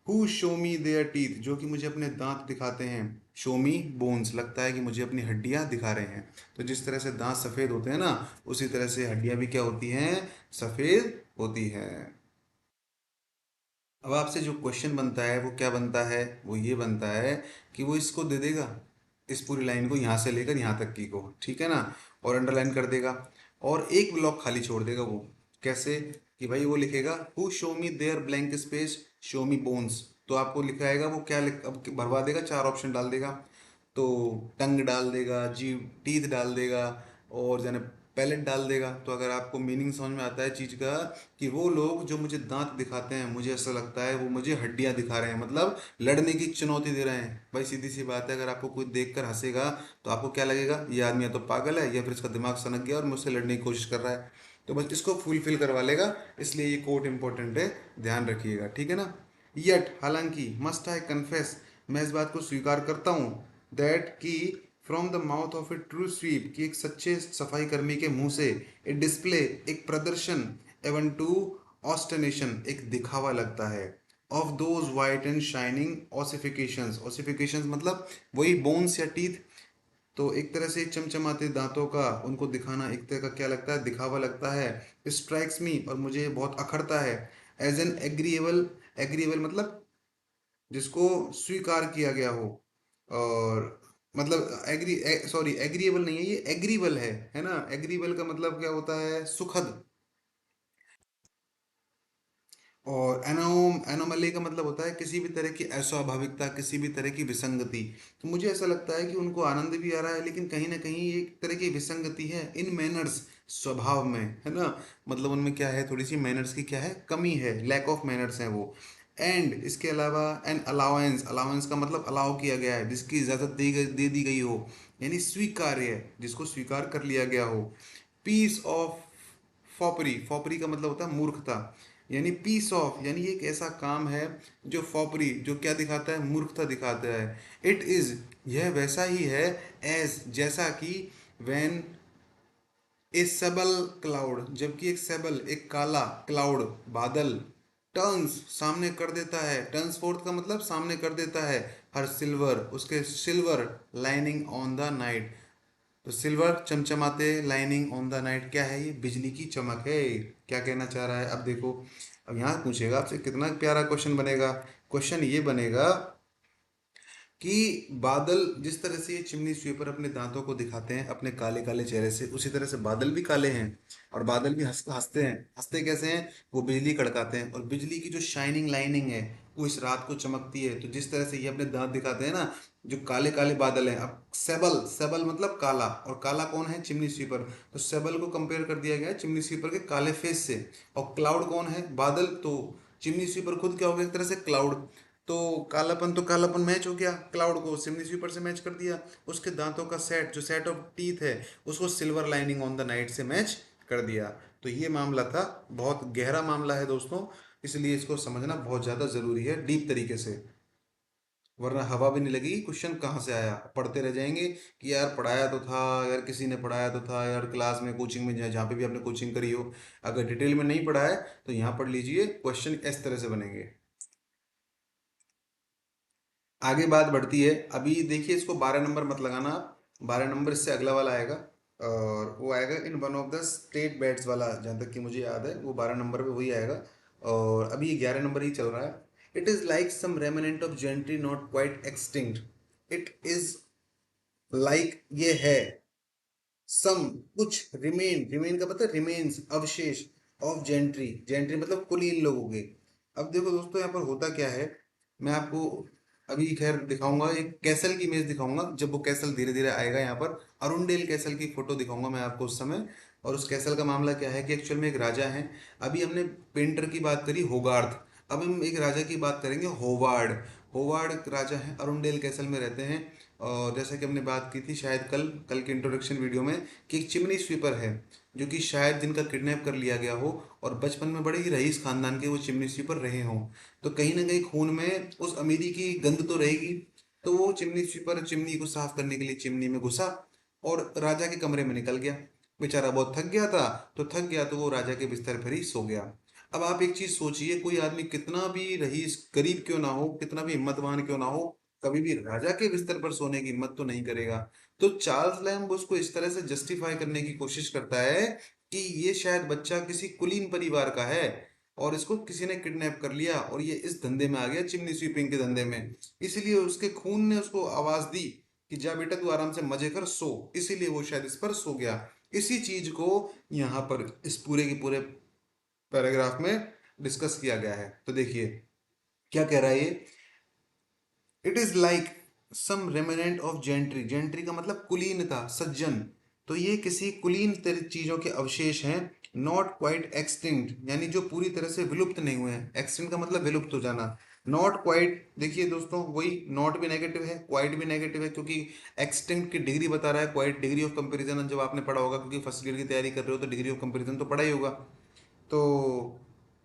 who show me there teeth जो कि मुझे अपने दांत दिखाते हैं, शो मी बोन्स लगता है कि मुझे अपनी हड्डियां दिखा रहे हैं। तो जिस तरह से दांत सफेद होते हैं ना, उसी तरह से हड्डियां भी क्या होती हैं, सफेद होती हैं। अब आपसे जो क्वेश्चन बनता है वो क्या बनता है, वो ये बनता है कि वो इसको दे देगा, इस पूरी लाइन को यहाँ से लेकर यहाँ तक की को, ठीक है ना, और अंडरलाइन कर देगा, और एक ब्लॉक खाली छोड़ देगा। वो कैसे, कि भाई वो लिखेगा who show me their blank space, show me bones, तो आपको लिखाएगा वो क्या अब भरवा देगा, चार ऑप्शन डाल देगा। तो टंग डाल देगा, जीभ, टीथ डाल देगा, और जाने पैलेट डाल देगा। तो अगर आपको मीनिंग समझ में आता है चीज का, कि वो लोग जो मुझे दांत दिखाते हैं, मुझे ऐसा लगता है वो मुझे हड्डियां दिखा रहे हैं, मतलब लड़ने की चुनौती दे रहे हैं। भाई सीधी सी बात है, अगर आपको कोई देखकर हंसेगा तो आपको क्या लगेगा, ये आदमी या तो पागल है या फिर इसका दिमाग सनक गया और मुझसे लड़ने की कोशिश कर रहा है। तो बस इसको फुलफिल करवा लेगा, इसलिए ये कोट इंपॉर्टेंट है, ध्यान रखिएगा, ठीक है ना। यट हालांकि, मस्ट आई कन्फेस, मैं इस बात को स्वीकार करता हूँ, दैट कि from the mouth of a true sweep, कि एक सच्चे सफाई कर्मी के मुंह से, ए डिस्प्ले एक प्रदर्शन, एवन टू ऑस्टनेशन एक दिखावा लगता है, of those white and shining ossifications, ossifications मतलब वही बोन्स या टीथ, तो एक तरह से चमचमाते दांतों का उनको दिखाना एक तरह का क्या लगता है, दिखावा लगता है। स्ट्राइक्स मी और मुझे बहुत अखरता है, एज एन एग्रीएबल, एग्रीएबल मतलब जिसको स्वीकार किया गया हो, और मतलब एग्री, सॉरी एग्रीएबल नहीं है ये, एग्रीबल है ना। एग्रीबल का मतलब क्या होता है, सुखद। और एनोम, एनोमली का मतलब होता है किसी भी तरह की अस्वाभाविकता, किसी भी तरह की विसंगति। तो मुझे ऐसा लगता है कि उनको आनंद भी आ रहा है, लेकिन कहीं ना कहीं एक तरह की विसंगति है इन मैनर्स, स्वभाव में, है ना। मतलब उनमें क्या है, थोड़ी सी मैनर्स की क्या है, कमी है, लैक ऑफ मैनर्स है वो। एंड इसके अलावा एन अलाउंस, अलाउंस का मतलब अलाउ किया गया है, जिसकी इजाज़त दे दी गई हो, यानी स्वीकार्य है, जिसको स्वीकार कर लिया गया हो। पीस ऑफ फॉपरी, फॉपरी का मतलब होता है मूर्खता, यानी पीस ऑफ, यानी एक ऐसा काम है जो फॉपरी, जो क्या दिखाता है, मूर्खता दिखाता है। इट इज, यह वैसा ही है, एज जैसा कि, व्हेन ए सबल क्लाउड, जबकि एक सबल, एक काला क्लाउड, बादल, टर्न्स सामने कर देता है, टर्न्स फोर्थ का मतलब सामने कर देता है, हर सिल्वर, उसके silver lining on the night. तो सिल्वर चमचमाते, लाइनिंग ऑन द नाइट, क्या है ये, बिजली की चमक है। क्या कहना चाह रहा है, अब देखो, अब यहाँ पूछेगा आपसे, कितना प्यारा क्वेश्चन बनेगा। क्वेश्चन ये बनेगा कि बादल, जिस तरह से ये चिमनी स्वीपर अपने दांतों को दिखाते हैं अपने काले काले चेहरे से, उसी तरह से बादल भी काले हैं, और बादल भी हंसते हैं। हंसते कैसे हैं, वो बिजली कड़काते हैं, और बिजली की जो शाइनिंग लाइनिंग है वो इस रात को चमकती है। तो जिस तरह से ये अपने दांत दिखाते हैं ना, जो काले काले बादल हैं, अब सेबल, सेबल मतलब काला, और काला कौन है, चिमनी स्वीपर। तो सेबल को कंपेयर कर दिया गया है चिमनी स्वीपर के काले फेस से। और क्लाउड कौन है, बादल। तो चिमनी स्वीपर खुद क्या हो गया, एक तरह से क्लाउड। तो कालापन, तो कालापन मैच हो गया, क्लाउड को चिमनी स्वीपर से मैच कर दिया। उसके दांतों का सेट, जो सेट ऑफ टीथ है, उसको silver lining on the night से मैच कर दिया। तो ये मामला था, बहुत गहरा मामला है दोस्तों, इसलिए इसको समझना बहुत ज़्यादा ज़रूरी है डीप तरीके से, वरना हवा भी नहीं लगेगी, क्वेश्चन कहाँ से आया, पढ़ते रह जाएंगे कि यार पढ़ाया तो था, यार किसी ने पढ़ाया तो था, यार क्लास में, कोचिंग में, जहाँ जहाँ पे भी आपने कोचिंग करी हो, अगर डिटेल में नहीं पढ़ा है तो यहाँ पढ़ लीजिए, क्वेश्चन इस तरह से बनेंगे। आगे बात बढ़ती है, अभी देखिए, इसको 12 नंबर मत लगाना आप, 12 नंबर इससे अगला वाला आएगा, और वो आएगा इन one of the state bats वाला, जहाँ तक कि मुझे याद है वो 12 नंबर पे वही आएगा। और अभी ये 11 नंबर ही चल रहा है। It is like some remnant of gentry not quite extinct. It is like, ये है, सम कुछ, रिमेन, रिमेन का पता है, रिमेन्स अवशेष, ऑफ जेंट्री, जेंट्री मतलब कुलीन लोगों के। अब देखो दोस्तों, यहाँ पर होता क्या है, मैं आपको अभी खैर दिखाऊंगा, एक कैसल की इमेज दिखाऊंगा, जब वो कैसल धीरे धीरे आएगा यहाँ पर, अरुंडेल कैसल की फोटो दिखाऊंगा मैं आपको उस समय। और उस कैसल का मामला क्या है कि एक्चुअल में एक राजा है। अभी हमने पेंटर की बात करी, होगार्थ, अब हम एक राजा की बात करेंगे, होवार्ड। होवार्ड राजा है, अरुंडेल कैसल में रहते हैं। और जैसा कि हमने बात की थी शायद कल, कल के इंट्रोडक्शन वीडियो में, कि एक चिमनी स्वीपर है जो कि शायद जिनका किडनैप कर लिया गया हो, और बचपन में बड़े ही रईस खानदान के वो चिमनी स्वीपर रहे हों। तो कहीं ना कहीं खून में उस अमीरी की गंध तो रहेगी। तो वो चिमनी स्वीपर चिमनी को साफ करने के लिए चिमनी में घुसा, और राजा के कमरे में निकल गया। बेचारा बहुत थक गया था, तो थक गया तो वो राजा के बिस्तर पर ही सो गया। अब आप एक चीज सोचिए, कोई आदमी कितना भी रईस गरीब क्यों ना हो, कितना भी हिम्मतवान क्यों ना हो, कभी भी राजा के बिस्तर पर सोने की हिम्मत तो नहीं करेगा। तो चार्ल्स लैम्ब उसको इस तरह से जस्टिफाई करने की कोशिश करता है कि ये शायद बच्चा किसी कुलीन परिवार का है, और इसको किसी ने किडनैप कर लिया, और ये इस धंधे में आ गया, चिमनी स्वीपिंग के धंधे में। इसलिए उसके खून ने उसको आवाज दी कि जा बेटा तू आराम से मजे कर, सो। इसीलिए वो शायद इस पर सो गया। इसी चीज को यहाँ पर इस पूरे के पूरे पैराग्राफ में डिस्कस किया गया है। तो देखिए क्या कह रहा है ये, it is like some remnant of gentry, gentry का मतलब कुलीनता, सज्जन। तो ये किसी कुलीन चीजों के अवशेष हैं, नॉट क्वाइट एक्सटिंक्ट, यानी जो पूरी तरह से विलुप्त नहीं हुए हैं। एक्सटिंक्ट का मतलब विलुप्त हो जाना। नॉट क्वाइट, देखिए दोस्तों, वही नॉट भी नेगेटिव है, क्वाइट भी नेगेटिव है, क्योंकि एक्सटिंक्ट की डिग्री बता रहा है, क्वाइट डिग्री ऑफ कंपेरिजन जब आपने पढ़ा होगा, क्योंकि फर्स्ट ईयर की तैयारी कर रहे हो तो डिग्री ऑफ कंपेरिजन तो पढ़ा ही होगा। तो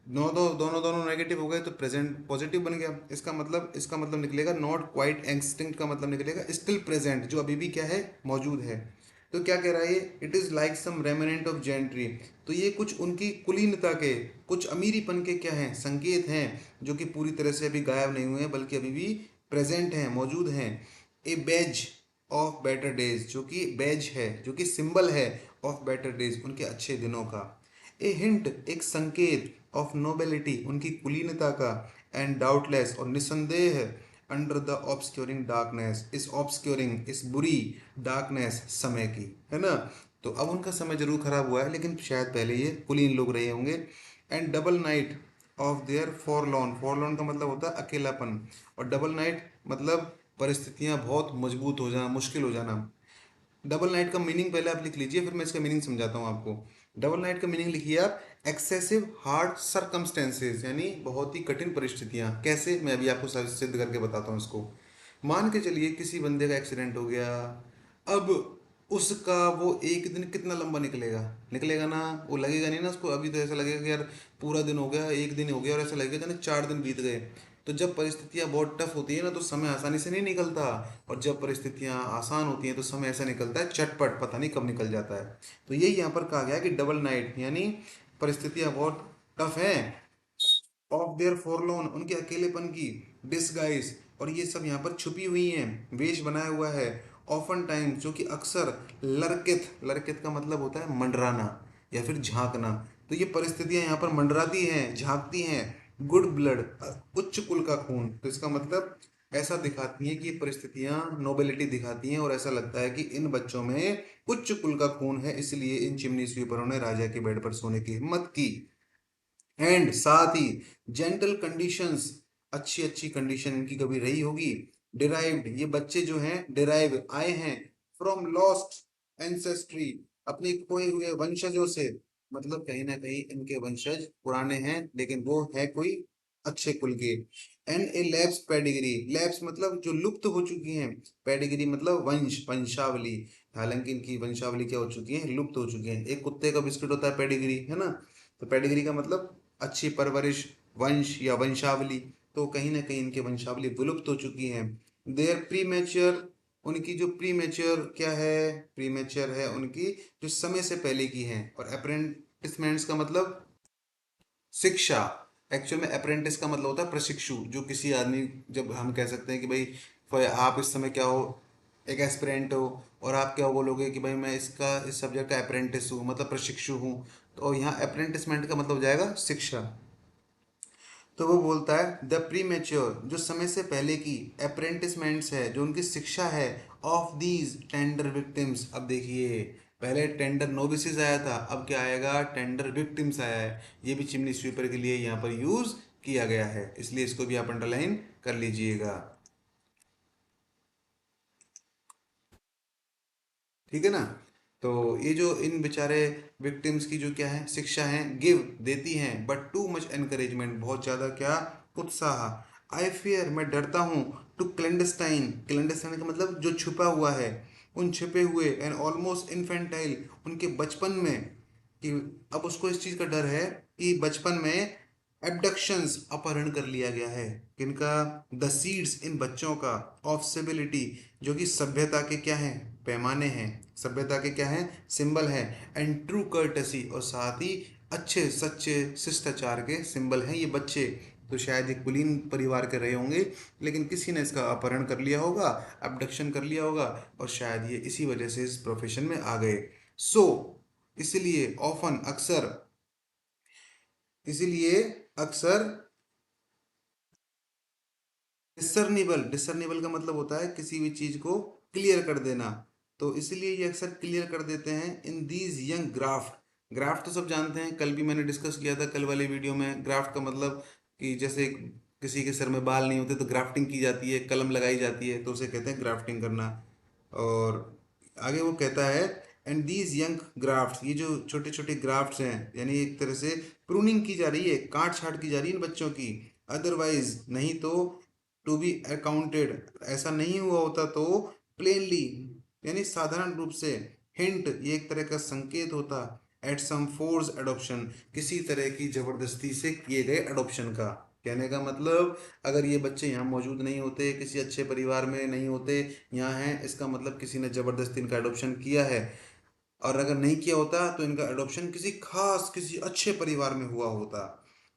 दोनों दोनों नेगेटिव हो गए तो प्रेजेंट पॉजिटिव बन गया। इसका मतलब निकलेगा, नॉट क्वाइट एक्सटिंक्ट का मतलब निकलेगा स्टिल प्रेजेंट, जो अभी भी क्या है, मौजूद है। तो क्या कह रहा है ये, it is like some remnant of gentry. तो ये कुछ उनकी कुलीनता के, कुछ अमीरीपन के क्या हैं, संकेत हैं, जो कि पूरी तरह से अभी गायब नहीं हुए हैं, बल्कि अभी भी प्रेजेंट हैं, मौजूद हैं। ए बैज ऑफ बेटर डेज, जो कि बैज है, जो कि सिंबल है ऑफ बेटर डेज, उनके अच्छे दिनों का। ए हिंट, एक संकेत, ऑफ नोबेलिटी, उनकी कुलीनता का। एंड डाउटलेस, और निसंदेह, अंडर द ऑब्सक्योरिंग डार्कनेस, इस ऑब्सक्योरिंग, इस बुरी डार्कनेस समय की, है ना। तो अब उनका समय जरूर खराब हुआ है, लेकिन शायद पहले ये कुलीन लोग रहे होंगे। And double night of their forlorn, forlorn का मतलब होता है अकेलापन, और डबल नाइट मतलब परिस्थितियां बहुत मजबूत हो जाना, मुश्किल हो जाना। डबल नाइट का मीनिंग पहले आप लिख लीजिए, फिर मैं इसका मीनिंग समझाता हूँ आपको। डबल नाइट का मीनिंग लिखिए आप, एक्सेसिव हार्ड सरकमस्टेंसेज, यानी बहुत ही कठिन परिस्थितियाँ। कैसे, मैं अभी आपको सिद्ध करके बताता हूँ इसको। मान के चलिए किसी बंदे का एक्सीडेंट हो गया। अब उसका वो एक दिन कितना लंबा निकलेगा, निकलेगा ना, वो लगेगा नहीं ना उसको। अभी तो ऐसा लगेगा कि यार पूरा दिन हो गया, एक दिन हो गया, और ऐसा लगेगा ना 4 दिन बीत गए। तो जब परिस्थितियाँ बहुत टफ होती है ना, तो समय आसानी से नहीं निकलता। और जब परिस्थितियाँ आसान होती हैं तो समय ऐसा निकलता है चटपट, पता नहीं कब निकल जाता है। तो यही यहाँ पर कहा गया है कि डबल नाइट, यानी परिस्थितियाँ बहुत टफ हैं, ऑफ देयर फॉरलॉन, उनके अकेलेपन की डिसगाइज, और ये सब यहाँ पर छुपी हुई हैं, वेश बनाया हुआ है। ऑफन टाइम्स, जो कि अक्सर, लरकित, लरकित का मतलब होता है मंडराना या फिर झांकना। तो ये परिस्थितियां यहाँ पर मंडराती हैं, झांकती हैं। गुड ब्लड, उच्च कुल का खून, तो इसका मतलब ऐसा दिखाती हैं कि ये परिस्थितियां नोबिलिटी दिखाती हैं, और ऐसा लगता है कि इन बच्चों में उच्च कुल का खून है, इसलिए इन चिमनी स्वीपरों ने राजा के बेड पर सोने की हिम्मत की। एंड साथ ही जेंटल कंडीशंस, अच्छी अच्छी कंडीशन इनकी कभी रही होगी। डिराइव्ड, ये बच्चे जो हैं डिराइव आए हैं फ्रॉम लॉस्ट एंसेस्ट्री, अपने खोए हुए वंशजों से। मतलब कहीं ना कहीं इनके वंशज पुराने हैं, लेकिन वो है कोई अच्छे कुल के। And A labs pedigree, labs मतलब जो लुप्त हो चुकी हैं, पेडिग्री मतलब वंश, वंशावली। हालांकि इनकी वंशावली क्या हो चुकी है, लुप्त हो चुकी है। एक कुत्ते का बिस्किट होता है पेडिग्री, है ना। तो पेडिग्री का मतलब अच्छी परवरिश, वंश या वंशावली। तो कहीं ना कहीं इनके वंशावली विलुप्त हो चुकी हैं। देयर प्री मैच्योर, उनकी जो प्री मैच्योर क्या है, प्री मैच्योर है उनकी जो समय से पहले की है। और अप्रेंटिसमेंट्स का मतलब शिक्षा। एक्चुअल में अप्रेंटिस का मतलब होता है प्रशिक्षु, जो किसी आदमी, जब हम कह सकते हैं कि भाई आप इस समय क्या हो, एक एस्पिरेंट हो, और आप क्या बोलोगे कि भाई मैं इसका इस सब्जेक्ट का अप्रेंटिस हूँ, मतलब प्रशिक्षु हूँ। तो यहाँ अप्रेंटिसमेंट का मतलब हो जाएगा शिक्षा। तो वो बोलता है द प्री मेच्योर, जो समय से पहले की अप्रेंटिसमेंट्स है, जो उनकी शिक्षा है, ऑफ दीज टेंडर विक्टिम्स। अब देखिए, पहले टेंडर नोविसेस आया था, अब क्या आएगा, टेंडर विक्टिम्स आया है। ये भी चिमनी स्वीपर के लिए यहाँ पर यूज किया गया है, इसलिए इसको भी आप अंडरलाइन कर लीजिएगा। ठीक है ना। तो ये जो इन बेचारे विक्टिम्स की जो क्या है शिक्षा है, गिव देती हैं, बट टू मच एनकरेजमेंट, बहुत ज़्यादा क्या, उत्साह। आई फियर, मैं डरता हूँ, टू क्लेंडस्टाइन, क्लेंडस्टाइन का मतलब जो छुपा हुआ है, उन छुपे हुए, एंड ऑलमोस्ट इन्फेंटाइल, उनके बचपन में, कि अब उसको इस चीज़ का डर है कि बचपन में एबडक्शंस, अपहरण कर लिया गया है। किनका, द सीड्स, इन बच्चों का, ऑफ सिविलिटी, जो कि सभ्यता के क्या हैं, पैमाने हैं, सभ्यता के क्या हैं, सिंबल है। एंड ट्रू कर्टसी, और साथ ही अच्छे सच्चे शिष्टाचार के सिंबल हैं ये बच्चे। तो शायद ये कुलीन परिवार के रहे होंगे, लेकिन किसी ने इसका अपहरण कर लिया होगा, अबडक्शन कर लिया होगा, और शायद ये इसी वजह से इस प्रोफेशन में आ गए। सो इसलिए ऑफन, अक्सर, इसलिए अक्सर डिसर्निबल, डिसर्निबल का मतलब होता है किसी भी चीज को क्लियर कर देना। तो इसलिए ये अक्सर क्लियर कर देते हैं in these young graft. Graft तो सब जानते हैं, कल भी मैंने डिस्कस किया था कल वाले वीडियो में। ग्राफ्ट का मतलब कि जैसे किसी के सर में बाल नहीं होते तो ग्राफ्टिंग की जाती है, कलम लगाई जाती है, तो उसे कहते हैं ग्राफ्टिंग करना। और आगे वो कहता है एंड दीज यंग ग्राफ्ट, ये जो छोटे छोटे ग्राफ्ट्स हैं, यानी एक तरह से प्रूनिंग की जा रही है, काट छाट की जा रही है इन बच्चों की। अदरवाइज, नहीं तो, टू बी अकाउंटेड, ऐसा नहीं हुआ होता तो, प्लेनली, यानी साधारण रूप से, हिंट, ये एक तरह का संकेत होता, एट सम फोर्स एडॉप्शन, किसी तरह की जबरदस्ती से किए गए एडॉप्शन का। कहने का मतलब, अगर ये बच्चे यहाँ मौजूद नहीं होते, किसी अच्छे परिवार में नहीं होते, यहाँ हैं, इसका मतलब किसी ने जबरदस्ती इनका एडॉप्शन किया है। और अगर नहीं किया होता तो इनका एडॉप्शन किसी खास, किसी अच्छे परिवार में हुआ होता।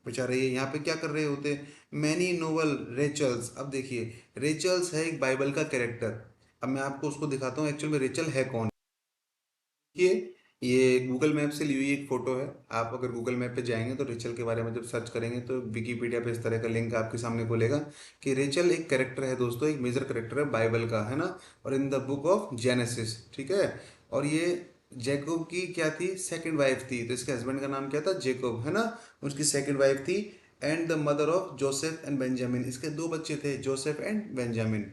बेचारे ये यहाँ पे क्या कर रहे होते। मैनी नोवल रेचल्स, अब देखिए, रेचल्स है एक बाइबल का कैरेक्टर। अब मैं आपको उसको दिखाता हूँ एक्चुअल में रेचल है कौन। ये गूगल मैप से ली हुई एक फोटो है। आप अगर गूगल मैप पे जाएंगे तो रेचल के बारे में जब सर्च करेंगे तो विकीपीडिया पे इस तरह का लिंक आपके सामने खुलेगा कि रेचल एक कैरेक्टर है दोस्तों, एक मेजर कैरेक्टर है बाइबल का, है ना। और in the book of genesis, ठीक है। और ये जैकब की क्या थी, सेकंड वाइफ थी। तो इसके हस्बैंड का नाम क्या था, जेकब, है ना। उसकी सेकंड वाइफ थी। And the mother of Joseph and Benjamin, इसके दो बच्चे थे, जोसेफ एंड बेंजामिन।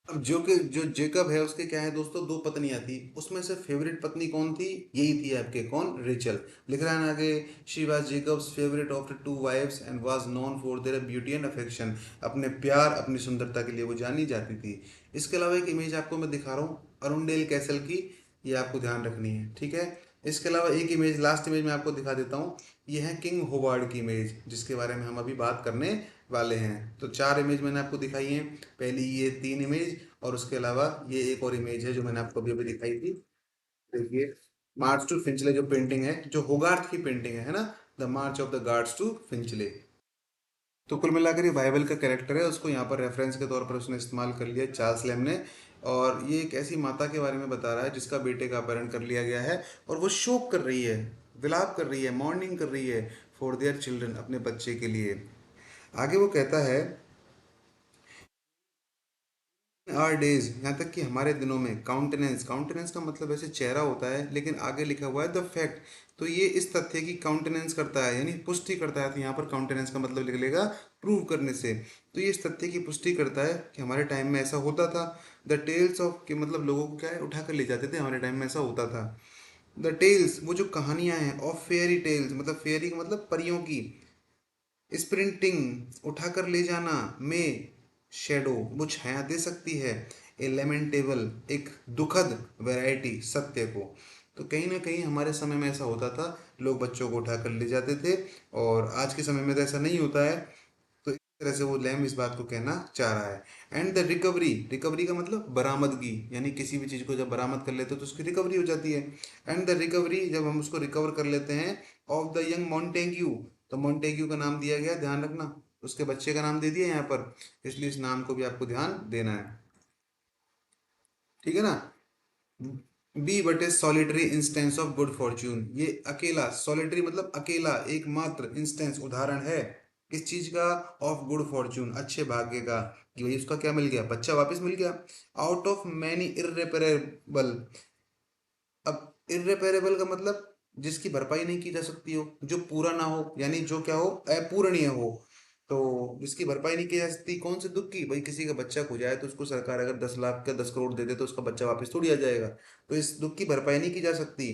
अब जो जेकब है उसके क्या है दोस्तों, दो पत्नियां थी, उसमें से फेवरेट पत्नी कौन थी, यही थी आपके कौन, रेचल। लिख रहा है ना आगे, she was Jacob's favourite of the two wives and was known for their beauty and affection, अपने प्यार, अपनी सुंदरता के लिए वो जानी जाती थी। इसके अलावा एक इमेज आपको मैं दिखा रहा हूँ, अरुंडेल कैसल की, ये आपको ध्यान रखनी है, ठीक है। इसके अलावा एक इमेज, लास्ट इमेज मैं आपको दिखा देता हूँ। ये है किंग होवार्ड की इमेज, जिसके बारे में हम अभी बात करने वाले हैं। तो 4 इमेज मैंने आपको दिखाई हैं। पहली ये 3 इमेज, और उसके अलावा ये एक और इमेज है जो मैंने आपको अभी अभी दिखाई थी। देखिए, मार्च टू फिंचले जो पेंटिंग है, जो होगार्थ की पेंटिंग है ना, the march of the guards to Finchley. तो कुल मिलाकर ये बाइबल का कैरेक्टर है, उसको यहाँ पर रेफरेंस के तौर पर उसने इस्तेमाल कर लिया चार्ल्स लैम ने। और ये एक ऐसी माता के बारे में बता रहा है जिसका बेटे का अपहरण कर लिया गया है, और वो शोक कर रही है, विलाप कर रही है, मॉर्निंग कर रही है फॉर देयर चिल्ड्रन, अपने बच्चे के लिए। आगे वो कहता है, आर डेज, यहाँ तक कि हमारे दिनों में, काउंटेनेंस, काउंटेनेंस का मतलब ऐसे चेहरा होता है, लेकिन आगे लिखा हुआ है द फैक्ट। तो ये इस तथ्य की काउंटेनेंस करता है, यानी पुष्टि करता है। तो यहाँ पर काउंटेनेंस का मतलब लिख लेगा प्रूव करने से। तो ये इस तथ्य की पुष्टि करता है कि हमारे टाइम में ऐसा होता था। द टेल्स ऑफ, कि मतलब लोगों को क्या है, उठा कर ले जाते थे, हमारे टाइम में ऐसा होता था। द टेल्स, वो जो कहानियां हैं, ऑफ फेयरी टेल्स, मतलब फेयरी का मतलब परियों की, स्प्रिंटिंग उठाकर ले जाना, में शेडो, वो छाया दे सकती है, ए लेमेंटेबल, एक दुखद वैरायटी, सत्य को। तो कहीं ना कहीं हमारे समय में ऐसा होता था, लोग बच्चों को उठाकर ले जाते थे, और आज के समय में तो ऐसा नहीं होता है। तो इस तरह से वो लैम इस बात को कहना चाह रहा है। एंड द रिकवरी, रिकवरी का मतलब बरामदगी, यानी किसी भी चीज़ को जब बरामद कर लेते हैं तो उसकी रिकवरी हो जाती है। एंड द रिकवरी, जब हम उसको रिकवर कर लेते हैं, ऑफ द यंग मॉन्टेग्यू, तो मॉन्टेग्यू का नाम दिया गया, ध्यान रखना, उसके बच्चे का नाम दे दिया यहाँ पर, इसलिए इस नाम को भी आपको ध्यान देना है, ठीक है ना। Be but a solitary instance of good fortune, ये अकेला, सॉलिटरी मतलब अकेला, एकमात्र, इंस्टेंस उदाहरण है, किस चीज का, ऑफ गुड फॉर्च्यून, अच्छे भाग्य का, कि भाई उसका क्या मिल गया, बच्चा वापस मिल गया। आउट ऑफ मैनी इर्रेपरेबल, अब इर्रेपरेबल का मतलब जिसकी भरपाई नहीं की जा सकती हो, जो पूरा ना हो, यानी जो क्या हो, अपूरणीय हो। तो जिसकी भरपाई नहीं की जा सकती, कौन से दुख की, भाई किसी का बच्चा खो जाए तो उसको सरकार अगर 10 लाख का 10 करोड़ दे दे तो उसका बच्चा वापस थोड़ी आ जाएगा। तो इस दुख की भरपाई नहीं की जा सकती।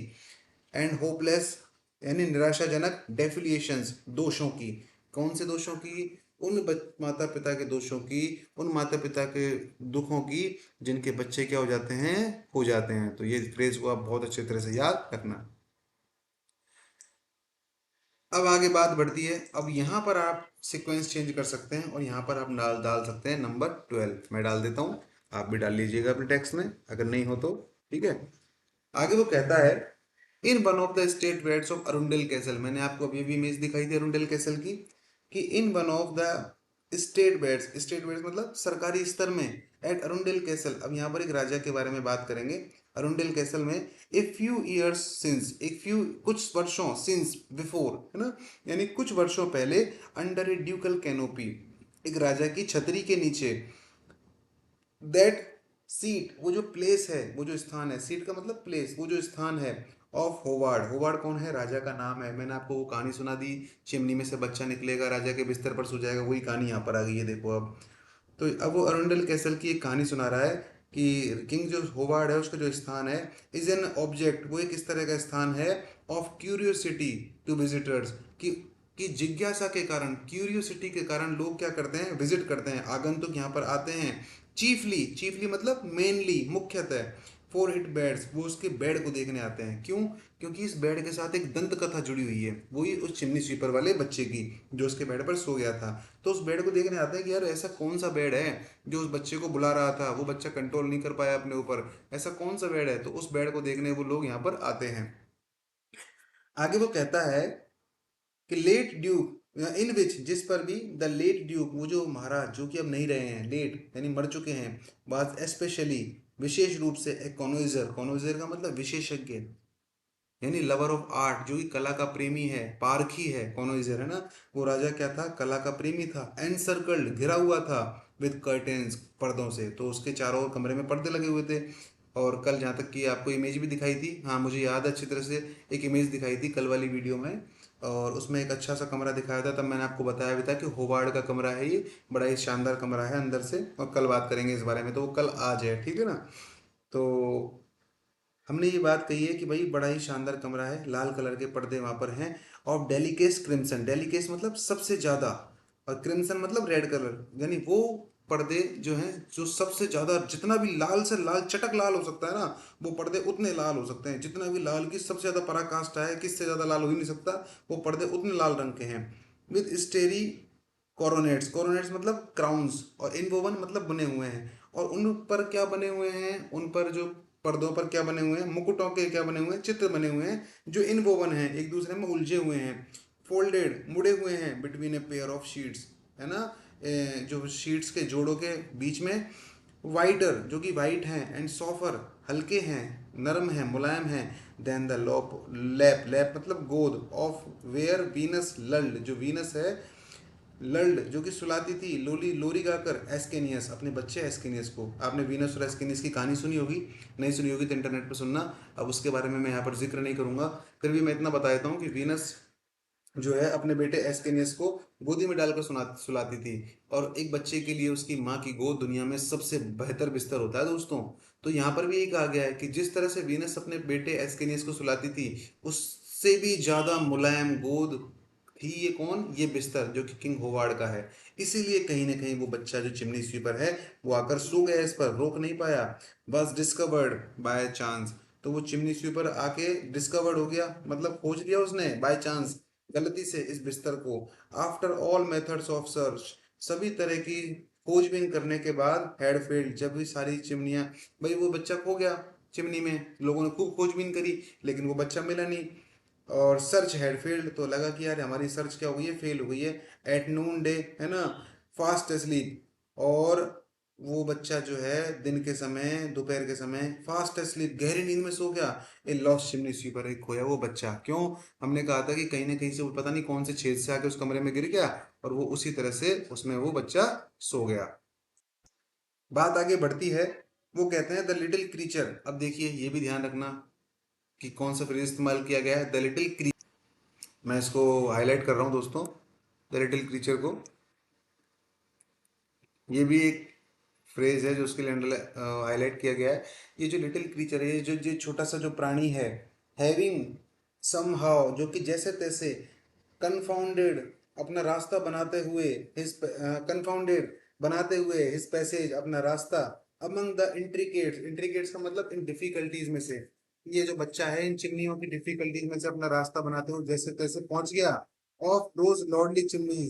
एंड होपलेस, यानी निराशाजनक, डेफिलिएशंस, दोषों की, कौन से दोषों की, उन माता पिता के दोषों की, उन माता पिता के दुखों की जिनके बच्चे क्या हो जाते हैं, हो जाते हैं। तो ये फ्रेज को आप बहुत अच्छे तरह से याद रखना। अब आगे बात बढ़ती है, अब यहाँ पर आप सीक्वेंस चेंज कर सकते हैं, और यहाँ पर आप डाल डाल सकते हैं नंबर 12, मैं डाल देता हूँ, आप भी डाल लीजिएगा अपने टेक्स्ट में अगर नहीं हो तो, ठीक है। आगे वो कहता है, in one of the state waits of Arundel castle, मैंने आपको अभी भी इमेज दिखाई थी अरुंडल कैसल की, कि इन one of the state beds, state beds मतलब सरकारी स्तर में, एट अरुंडल कैसल, अब यहाँ पर एक राजा के बारे में बात करेंगे। अरुंडल कैसल में, ए फ्यू ईयर्स सिंस, एक फ्यू, कुछ वर्षों, सिंस बिफोर, है ना, यानी कुछ वर्षों पहले, अंडर ए ड्यूकल कैनोपी, एक राजा की छतरी के नीचे, दैट सीट, वो जो प्लेस है, वो जो स्थान है, सीट का मतलब प्लेस, वो जो स्थान है, ऑफ होवार्ड, होवार्ड कौन है, राजा का नाम है। मैंने आपको वो कहानी सुना दी, चिमनी में से बच्चा निकलेगा, राजा के बिस्तर पर सो जाएगा, वही कहानी यहाँ पर आ गई है, देखो अब। तो अब वो अरुंडल कैसल की एक कहानी सुना रहा है कि किंग जो होवार्ड है उसका जो स्थान है, इज एन ऑब्जेक्ट, वो एक इस तरह का स्थान है, ऑफ क्यूरियोसिटी टू विजिटर्स, कि जिज्ञासा के कारण, क्यूरियोसिटी के कारण लोग क्या करते हैं, विजिट करते हैं, आगंतुक यहाँ पर आते हैं। चीफली, चीफली मतलब मेनली, मुख्यतः, फॉर इट बेड्स, वो उसके बेड को देखने आते हैं, क्यों, क्योंकि इस बेड के साथ एक दंत कथा जुड़ी हुई है, वही उस चिमनी स्वीपर वाले बच्चे की, जो उसके बेड पर सो गया था। तो उस बेड को देखने आते हैं कि यार ऐसा कौन सा बेड है जो उस बच्चे को बुला रहा था, वो बच्चा कंट्रोल नहीं कर पाया अपने ऊपर, ऐसा कौन सा बेड है, तो उस बेड को देखने वो लोग यहाँ पर आते हैं। आगे वो कहता है कि लेट ड्यूक, इन विच, जिस पर भी, द लेट ड्यूक, वो जो महाराज जो कि अब नहीं रहे हैं, लेट यानी मर चुके हैं, बात स्पेशली, विशेष रूप से, ए कॉनोइजर, कॉनोइजर का मतलब विशेषज्ञ, यानी लवर ऑफ आर्ट, जो कि कला का प्रेमी है, पारखी है, कॉनोइजर है ना, वो राजा क्या था, कला का प्रेमी था, एनसर्कल्ड, घिरा हुआ था, विद कर्टेन्स, पर्दों से, तो उसके चारों ओर कमरे में पर्दे लगे हुए थे। और कल जहाँ तक कि आपको इमेज भी दिखाई थी, हाँ मुझे याद है अच्छी तरह से, एक इमेज दिखाई थी कल वाली वीडियो में, और उसमें एक अच्छा सा कमरा दिखाया था, तब मैंने आपको बताया भी था कि होवार्ड का कमरा है ये, बड़ा ही शानदार कमरा है अंदर से, और कल बात करेंगे इस बारे में, तो वो कल आज है, ठीक है ना। तो हमने ये बात कही है कि भाई बड़ा ही शानदार कमरा है, लाल कलर के पर्दे वहां पर हैं, और डेलिकेस क्रिम्सन, डेलिकेस मतलब सबसे ज्यादा, और क्रिम्सन मतलब रेड कलर, यानी वो पर्दे जो हैं, जो सबसे ज्यादा, जितना भी लाल से लाल, चटक लाल हो सकता है ना, वो पर्दे उतने लाल हो सकते हैं। जितना भी लाल की सबसे ज्यादा पराकाष्ठा है, किससे ज्यादा लाल हो ही नहीं सकता, वो पर्दे उतने लाल रंग के हैं। विद स्टेरी कोरोनेट्स, कोरोनेट्स मतलब क्राउन्स, और इनवोवन मतलब बुने हुए हैं। और उन पर क्या बने हुए हैं, उन पर जो पर्दों पर क्या बने हुए हैं, मुकुटों के क्या बने हुए हैं, चित्र बने हुए हैं, जो इनवोवन हैं, एक दूसरे में उलझे हुए हैं। फोल्डेड, मुड़े हुए हैं, between a pair of sheets, है ना, जो शीट्स के जोड़ों के बीच में। वाइडर, जो कि वाइट हैं, एंड सॉफर, हल्के हैं, नरम हैं, मुलायम हैं, then the lop, lap, lap मतलब गोद, ऑफ वेयर वीनस लल्ड, जो वीनस है लल्ड, जो कि सुलाती थी, लोली लोरी गाकर, एस्केनियस, अपने बच्चे एस्केनियस को। आपने वीनस और एस्केनियस की कहानी सुनी होगी, नहीं सुनी होगी तो इंटरनेट पर सुनना। अब उसके बारे में मैं यहाँ पर जिक्र नहीं करूंगा, फिर भी मैं इतना बता देता हूँ कि वीनस जो है अपने बेटे एस्केनियस को गोदी में डालकर सुलाती थी। और एक बच्चे के लिए उसकी माँ की गोद दुनिया में सबसे बेहतर बिस्तर होता है दोस्तों। तो यहाँ पर भी यही कहा गया है कि जिस तरह से वीनस अपने बेटे एस्केनियस को सुलाती थी, उससे भी ज्यादा मुलायम गोद थी ये कौन, ये बिस्तर, जो कि किंग होवार्ड का है। इसीलिए कहीं ना कहीं वो बच्चा जो चिमनी स्वीपर है, वो आकर सो गया, इस पर रोक नहीं पाया। बस डिस्कवर्ड बाय चांस, तो वो चिमनी स्वीपर आके डिस्कवर्ड हो गया, मतलब खोज लिया उसने बाय चांस, गलती से, इस बिस्तर को। After all methods of search, सभी तरह की खोजबीन करने के बाद, हैड फेल्ड, जब भी सारी चिमनियां, भाई वो बच्चा खो गया चिमनी में, लोगों ने खूब खोजबीन करी लेकिन वो बच्चा मिला नहीं। और सर्च हैड फेल्ड, तो लगा कि यार हमारी सर्च क्या हो गई है, फेल हो गई है। एट नून डे, है ना, फास्ट स्लीप, और वो बच्चा जो है दिन के समय, दोपहर के समय फास्ट स्लीप, गहरी नींद में सो गया। ए लॉस्ट चिमनी स्वीपर, एक खोया वो बच्चा। क्यों, हमने कहा था कि कहीं ना कहीं से वो पता नहीं कौन से छेद से आके उस कमरे में गिर गया, और वो उसी तरह से उसमें वो बच्चा सो गया। बात आगे बढ़ती है, वो कहते हैं द लिटिल क्रीचर। अब देखिए ये भी ध्यान रखना कि कौन सा फ्रेज इस्तेमाल किया गया है, द लिटिल क्रीचर। मैं इसको हाईलाइट कर रहा हूँ दोस्तों, द लिटिल क्रीचर को। ये भी एक फ्रेज है जो उसके लिए हाईलाइट किया गया है। ये जो लिटिल क्रीचर है, ये जो छोटा सा जो प्राणी है, हैविंग समहाउ, जो कि जैसे तैसे, कन्फाउंडेड, अपना रास्ता बनाते हुए, हिज कन्फाउंडेड, बनाते हुए, हिज पैसेज, अपना रास्ता, अमंग द इंट्रिकेट्स, इंट्रिकेट्स का मतलब इन डिफिकल्टीज में से, ये जो बच्चा है इन चिमनियों की डिफिकल्टीज में से अपना रास्ता बनाते हुए जैसे तैसे पहुंच गया। ऑफ रोज लॉर्डली चिमनी,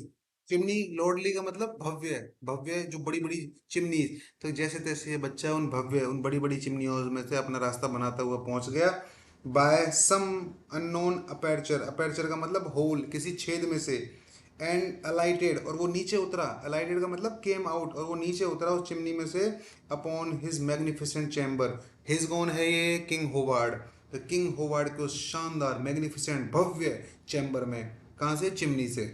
चिमनी लॉर्डली का मतलब भव्य, भव्य जो बड़ी बड़ी चिमनी। तो जैसे तैसे ये बच्चा उन भव्य, उन बड़ी बड़ी चिमनियों में से अपना रास्ता बनाता हुआ पहुंच गया। By some unknown aperture, aperture का मतलब होल, किसी छेद में से। एंड अलाइटेड, और वो नीचे उतरा, अलाइटेड का मतलब केम आउट, और वो नीचे उतरा उस चिमनी में से, upon his magnificent chamber. His कौन है, ये किंग होवार्ड, तो किंग होवार्ड के उस शानदार मैग्निफिसेंट भव्य चैम्बर में, कहाँ से, चिमनी से।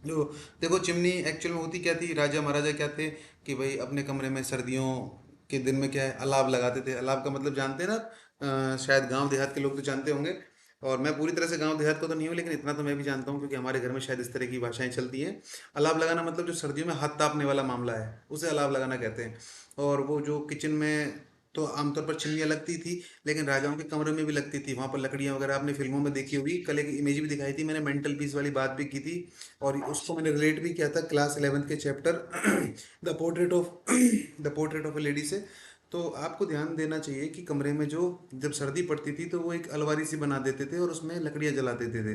जो, देखो चिमनी एक्चुअल में होती क्या थी, राजा महाराजा क्या थे कि भाई अपने कमरे में सर्दियों के दिन में क्या है, अलाव लगाते थे। अलाव का मतलब जानते हैं ना, शायद गांव देहात के लोग तो जानते होंगे, और मैं पूरी तरह से गांव देहात को तो नहीं हूँ, लेकिन इतना तो मैं भी जानता हूँ क्योंकि हमारे घर में शायद इस तरह की भाषाएं चलती हैं। अलाव लगाना मतलब जो सर्दियों में हाथ तापने वाला मामला है, उसे अलाव लगाना कहते हैं। और वो जो किचन में तो आमतौर पर चिमनियाँ लगती थी, लेकिन राजाओं के कमरे में भी लगती थी, वहाँ पर लकड़ियाँ वगैरह आपने फिल्मों में देखी होगी, कल एक इमेज भी दिखाई थी मैंने, मेंटल पीस वाली बात भी की थी। और उसको मैंने रिलेट भी किया था क्लास 11th के chapter the portrait of A lady से। तो आपको ध्यान देना चाहिए कि कमरे में जो, जब सर्दी पड़ती थी तो वो एक अलमारी सी बना देते थे और उसमें लकड़ियाँ जला देते थे।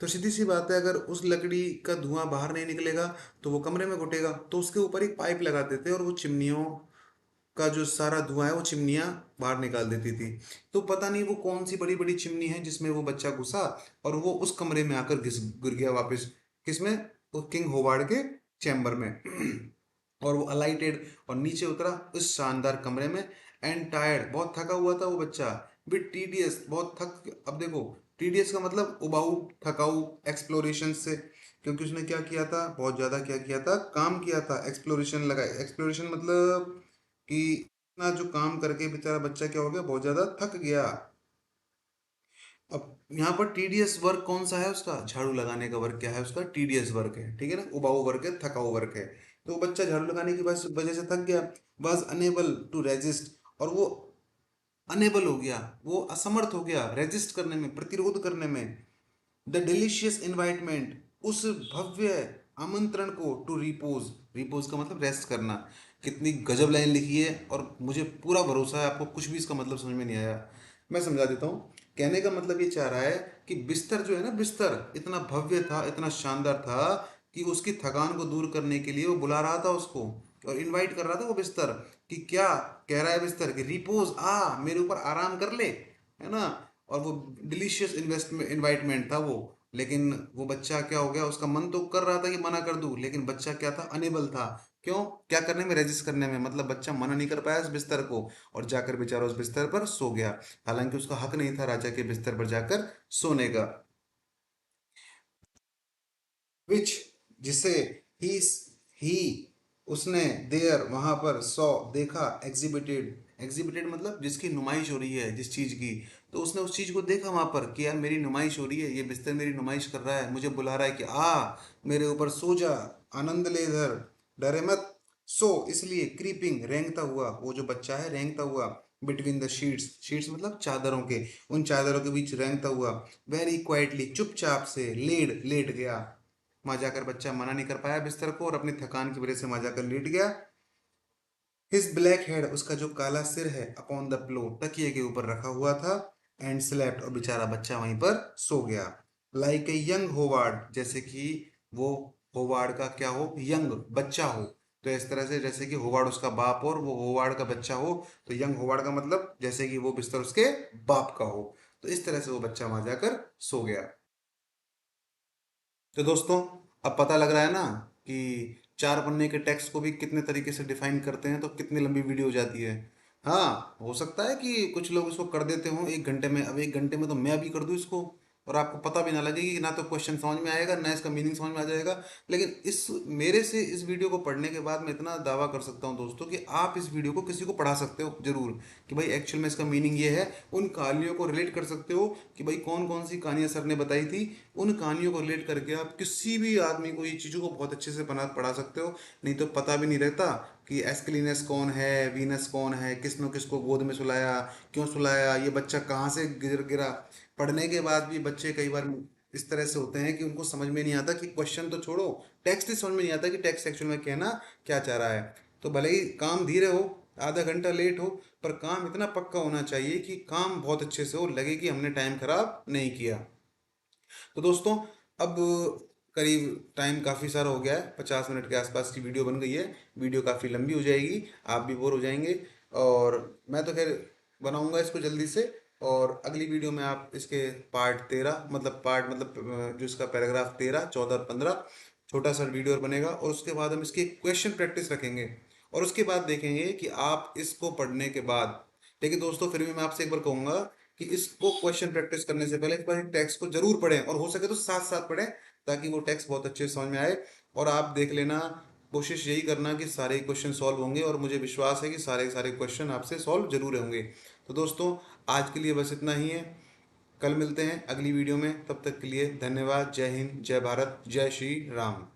तो सीधी सी बात है, अगर उस लकड़ी का धुआं बाहर नहीं निकलेगा तो वो कमरे में घुटेगा, तो उसके ऊपर एक पाइप लगा देते और वो चिमनियों का जो सारा धुआं है वो चिमनियाँ बाहर निकाल देती थी। तो पता नहीं वो कौन सी बड़ी बड़ी चिमनी है जिसमें वो बच्चा घुसा, और वो उस कमरे में आकर घिस गिर गया वापस, किसमें, वो किंग होवार्ड के चैम्बर में। और वो अलाइटेड, और नीचे उतरा उस शानदार कमरे में। एंड टायर्ड, बहुत थका हुआ था वो बच्चा। विद टीडियस, बहुत थक, अब देखो टीडियस का मतलब उबाऊ, थकाऊ, एक्सप्लोरेशन से, क्योंकि उसने क्या किया था, बहुत ज्यादा क्या किया था, काम किया था, एक्सप्लोरेशन लगा, एक्सप्लोरेशन मतलब कि इतना जो काम करके बेचारा बच्चा क्या हो गया, बहुत ज्यादा थक गया। अब यहाँ पर टीडीएस वर्क कौन सा है उसका, झाड़ू लगाने का वर्क क्या है उसका, टीडीएस वर्क है, ठीक है ना, उबाऊ वर्क है, थकाऊ वर्क है। तो वो बच्चा झाड़ू लगाने की वजह से थक गया। वॉज अनेबल टू रेजिस्ट, और वो अनेबल हो गया, वो असमर्थ हो गया रेजिस्ट करने में, प्रतिरोध करने में। द डिलीशियस इन्वाइटमेंट, उस भव्य आमंत्रण को टू रिपोज, रिपोज का मतलब रेस्ट करना। कितनी गजब लाइन लिखी है, और मुझे पूरा भरोसा है आपको कुछ भी इसका मतलब समझ में नहीं आया। मैं समझा देता हूँ। कहने का मतलब ये चाह रहा है कि बिस्तर जो है ना, बिस्तर इतना भव्य था, इतना शानदार था कि उसकी थकान को दूर करने के लिए वो बुला रहा था उसको, और इनवाइट कर रहा था वो बिस्तर, कि क्या कह रहा है बिस्तर कि रिपोज, आ मेरे ऊपर आराम कर ले, है ना। और वो डिलीशियस इन्वेस्टमेंट इन्वाइटमेंट था वो। लेकिन वो बच्चा क्या हो गया, उसका मन तो कर रहा था कि मना कर दूं, लेकिन बच्चा क्या था, अनेबल था। क्यों? क्या करने में, रेजिस्ट करने में, मतलब बच्चा मना नहीं कर पाया उस बिस्तर को, और जाकर बेचारा उस बिस्तर पर सो गया। हालांकि उसका हक नहीं था राजा के बिस्तर पर जाकर सोने का। विच, जिसे, ही, ही, उसने, देयर, वहां पर, सॉ, देखा, एग्जिबिटेड, एग्जिबिटेड मतलब जिसकी नुमाइश हो रही है, जिस चीज की। तो उसने उस चीज को देखा वहां पर कि यार मेरी नुमाइश हो रही है, ये बिस्तर मेरी नुमाइश कर रहा है, मुझे बुला रहा है कि आ मेरे ऊपर सो जा, आनंद ले इधर, डरे मत। सो इसलिए, क्रीपिंग, रेंगता हुआ, वो जो बच्चा है रेंगता हुआ, बिटवीन द शीट्स, शीट्स मतलब चादरों के, उन चादरों के बीच रेंगता हुआ, वेरी क्वाइटली, चुपचाप से, लेट गया। वहां जाकर बच्चा मना नहीं कर पाया बिस्तर को, और अपनी थकान की वजह से वहां जाकर लेट गया। हिज ब्लैक हेड, उसका जो काला सिर है, अपॉन द पिलो, तकिए के ऊपर रखा हुआ था, एंड स्लेप्ट, और बेचारा बच्चा वहीं पर सो गया। लाइक ए यंग होवार्ड, जैसे कि वो होवार्ड का क्या हो, यंग बच्चा हो। तो इस तरह से, जैसे कि होवार्ड उसका बाप हो और वो होवार्ड का बच्चा हो, तो यंग होवार्ड का मतलब जैसे कि वो बिस्तर उसके बाप का हो। तो इस तरह से वो बच्चा वहां जाकर सो गया। तो दोस्तों, अब पता लग रहा है ना कि 4 पन्ने के टेक्स्ट को भी कितने तरीके से डिफाइन करते हैं, तो कितनी लंबी वीडियो हो जाती है। हाँ, हो सकता है कि कुछ लोग इसको कर देते हों 1 घंटे में। अब 1 घंटे में तो मैं अभी कर दूं इसको, और आपको पता भी ना लगे कि ना तो क्वेश्चन समझ में आएगा, ना इसका मीनिंग समझ में आ जाएगा। लेकिन इस मेरे से इस वीडियो को पढ़ने के बाद मैं इतना दावा कर सकता हूँ दोस्तों, कि आप इस वीडियो को किसी को पढ़ा सकते हो जरूर, कि भाई एक्चुअल में इसका मीनिंग ये है। उन कहानियों को रिलेट कर सकते हो कि भाई कौन कौन सी कहानियां सर ने बताई थी। उन कहानियों को रिलेट करके आप किसी भी आदमी को ये चीज़ों को बहुत अच्छे से पढ़ा सकते हो। नहीं तो पता भी नहीं रहता कि एस्केलिनस कौन है, वीनस कौन है, किसने किसको गोद में सुलाया, क्यों सुलाया, ये बच्चा कहाँ से गिर गिरा। पढ़ने के बाद भी बच्चे कई बार इस तरह से होते हैं कि उनको समझ में नहीं आता, कि क्वेश्चन तो छोड़ो, टेक्स्ट ही समझ में नहीं आता कि टेक्स्ट एक्चुअल में कहना क्या चाह रहा है। तो भले ही काम धीरे हो, आधा घंटा लेट हो, पर काम इतना पक्का होना चाहिए कि काम बहुत अच्छे से हो, लगे कि हमने टाइम खराब नहीं किया। तो दोस्तों, अब करीब टाइम काफ़ी सारा हो गया है, 50 मिनट के आसपास की वीडियो बन गई है। वीडियो काफ़ी लंबी हो जाएगी, आप भी बोर हो जाएंगे। और मैं तो खैर बनाऊंगा इसको जल्दी से। और अगली वीडियो में आप इसके पार्ट 13, मतलब पार्ट मतलब जो इसका पैराग्राफ 13, 14 और 15, छोटा सा वीडियो और बनेगा, और उसके बाद हम इसकी क्वेश्चन प्रैक्टिस रखेंगे। और उसके बाद देखेंगे कि आप इसको पढ़ने के बाद, लेकिन दोस्तों फिर भी मैं आपसे एक बार कहूंगा कि इसको क्वेश्चन प्रैक्टिस करने से पहले एक बार टेक्स्ट को जरूर पढ़ें, और हो सके तो साथ साथ पढ़ें, ताकि वो टेक्स्ट बहुत अच्छे से समझ में आए। और आप देख लेना, कोशिश यही करना कि सारे क्वेश्चन सॉल्व होंगे, और मुझे विश्वास है कि सारे सारे क्वेश्चन आपसे सॉल्व जरूर होंगे। तो दोस्तों, आज के लिए बस इतना ही है। कल मिलते हैं अगली वीडियो में, तब तक के लिए धन्यवाद। जय हिंद, जय भारत, जय श्री राम।